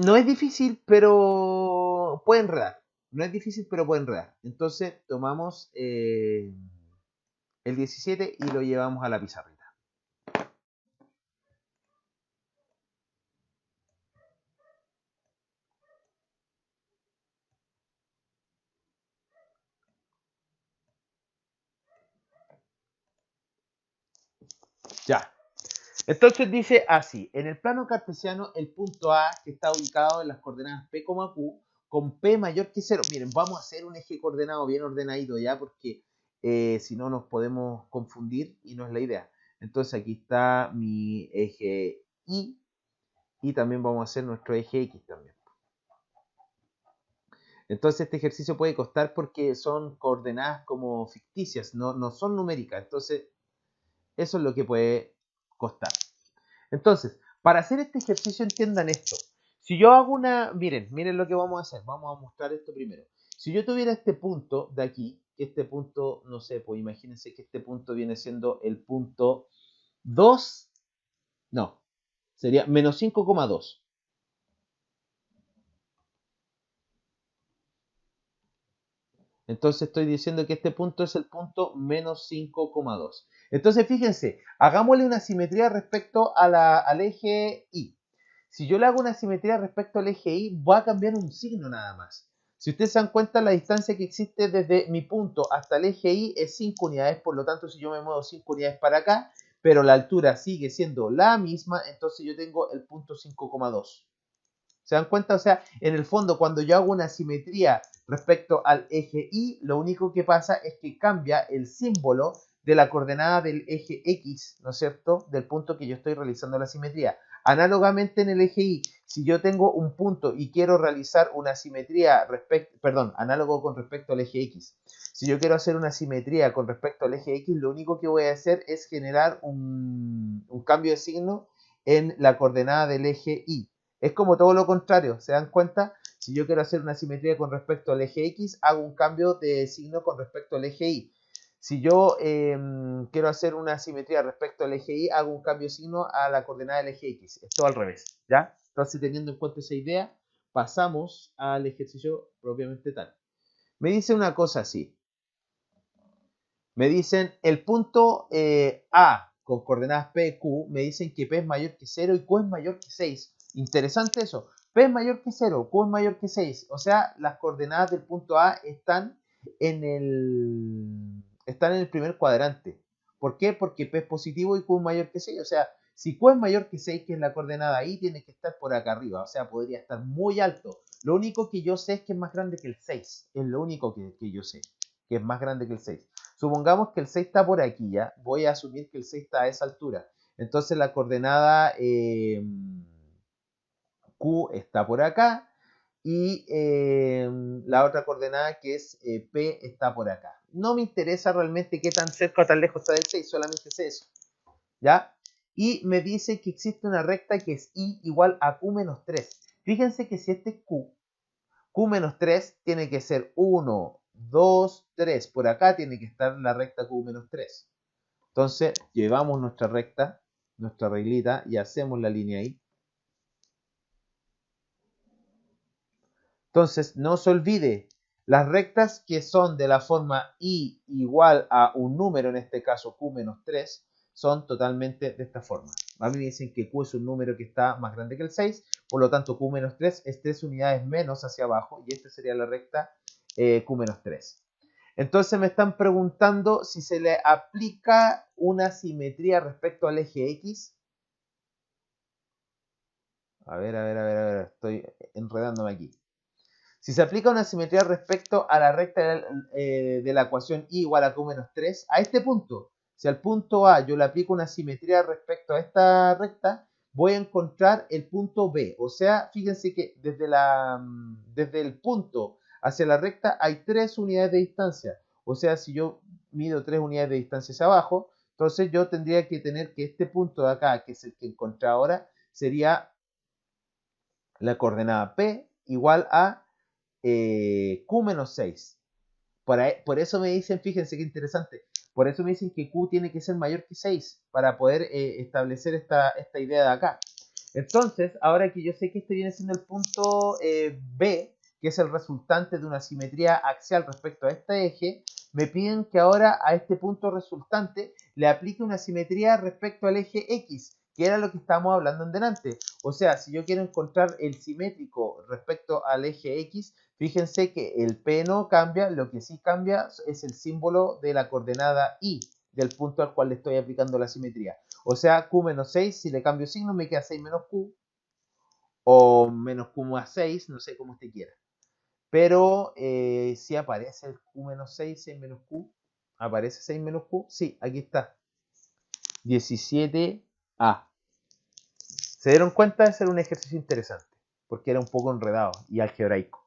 S1: No es difícil, pero puede enredar. No es difícil, pero puede enredar. Entonces, tomamos el 17 y lo llevamos a la pizarrita. Ya. Entonces dice así, en el plano cartesiano el punto A que está ubicado en las coordenadas P, Q, con P mayor que 0. Miren, vamos a hacer un eje coordenado bien ordenadito ya porque si no nos podemos confundir y no es la idea. Entonces aquí está mi eje y también vamos a hacer nuestro eje X también. Entonces este ejercicio puede costar porque son coordenadas como ficticias, no son numéricas. Entonces eso es lo que puede costar. Entonces, para hacer este ejercicio entiendan esto. Si yo hago miren lo que vamos a hacer. Vamos a mostrar esto primero. Si yo tuviera este punto de aquí, que este punto, no sé, pues imagínense que este punto viene siendo el punto 2, no, sería menos 5,2. Entonces estoy diciendo que este punto es el punto menos 5,2. Entonces fíjense, hagámosle una simetría respecto al eje Y. Si yo le hago una simetría respecto al eje Y, voy a cambiar un signo nada más. Si ustedes se dan cuenta, la distancia que existe desde mi punto hasta el eje Y es 5 unidades, por lo tanto si yo me muevo 5 unidades para acá, pero la altura sigue siendo la misma, entonces yo tengo el punto 5,2. ¿Se dan cuenta? O sea, en el fondo, cuando yo hago una simetría respecto al eje Y, lo único que pasa es que cambia el símbolo de la coordenada del eje X, ¿no es cierto? Del punto que yo estoy realizando la simetría. Análogamente en el eje Y, si yo tengo un punto y quiero realizar una simetría análogo con respecto al eje X. Si yo quiero hacer una simetría con respecto al eje X, lo único que voy a hacer es generar un cambio de signo en la coordenada del eje Y. Es como todo lo contrario, ¿se dan cuenta? Si yo quiero hacer una simetría con respecto al eje X, hago un cambio de signo con respecto al eje Y. Si yo quiero hacer una simetría respecto al eje Y, hago un cambio de signo a la coordenada del eje X. Es todo al revés, ¿ya? Entonces, teniendo en cuenta esa idea, pasamos al ejercicio propiamente tal. Me dice una cosa así. Me dicen el punto A con coordenadas P, Q, me dicen que P es mayor que 0 y Q es mayor que 6. Interesante eso. P es mayor que 0, Q es mayor que 6. O sea, las coordenadas del punto A están en el primer cuadrante. ¿Por qué? Porque P es positivo y Q es mayor que 6. O sea, si Q es mayor que 6, que es la coordenada ahí, tiene que estar por acá arriba. O sea, podría estar muy alto. Lo único que yo sé es que es más grande que el 6. Es lo único que yo sé, que es más grande que el 6. Supongamos que el 6 está por aquí, ¿ya? Voy a asumir que el 6 está a esa altura. Entonces la coordenada Q está por acá y la otra coordenada que es P está por acá. No me interesa realmente qué tan cerca o tan lejos está del 6, solamente sé eso, ¿ya? Y me dice que existe una recta que es I igual a Q menos 3. Fíjense que si este es Q menos 3 tiene que ser 1, 2, 3. Por acá tiene que estar la recta Q menos 3. Entonces, llevamos nuestra recta, nuestra reglita, y hacemos la línea ahí. Entonces, no se olvide, las rectas que son de la forma i igual a un número, en este caso q menos 3, son totalmente de esta forma. A mí me dicen que q es un número que está más grande que el 6, por lo tanto q menos 3 es 3 unidades menos hacia abajo, y esta sería la recta q menos 3. Entonces me están preguntando si se le aplica una simetría respecto al eje X. A ver, estoy enredándome aquí. Si se aplica una simetría respecto a la recta de la ecuación y igual a q menos 3, a este punto, si al punto A yo le aplico una simetría respecto a esta recta, voy a encontrar el punto B. O sea, fíjense que desde el punto hacia la recta hay 3 unidades de distancia. O sea, si yo mido 3 unidades de distancia hacia abajo, entonces yo tendría que tener que este punto de acá, que es el que encontré ahora, sería la coordenada P igual a Q menos 6. Por eso me dicen, fíjense qué interesante, por eso me dicen que Q tiene que ser mayor que 6 para poder establecer esta idea de acá. Entonces, ahora que yo sé que este viene siendo el punto B, que es el resultante de una simetría axial respecto a este eje, me piden que ahora a este punto resultante le aplique una simetría respecto al eje X, que era lo que estábamos hablando en delante. O sea, si yo quiero encontrar el simétrico respecto al eje X, fíjense que el P no cambia, lo que sí cambia es el símbolo de la coordenada I, del punto al cual le estoy aplicando la simetría. O sea, Q menos 6, si le cambio signo me queda 6 menos Q, o menos Q más 6, no sé cómo usted quiera. Pero si aparece el Q menos 6, 6 menos Q, ¿aparece 6 menos Q? Sí, aquí está. 17A. ¿Se dieron cuenta? Ese era un ejercicio interesante, porque era un poco enredado y algebraico.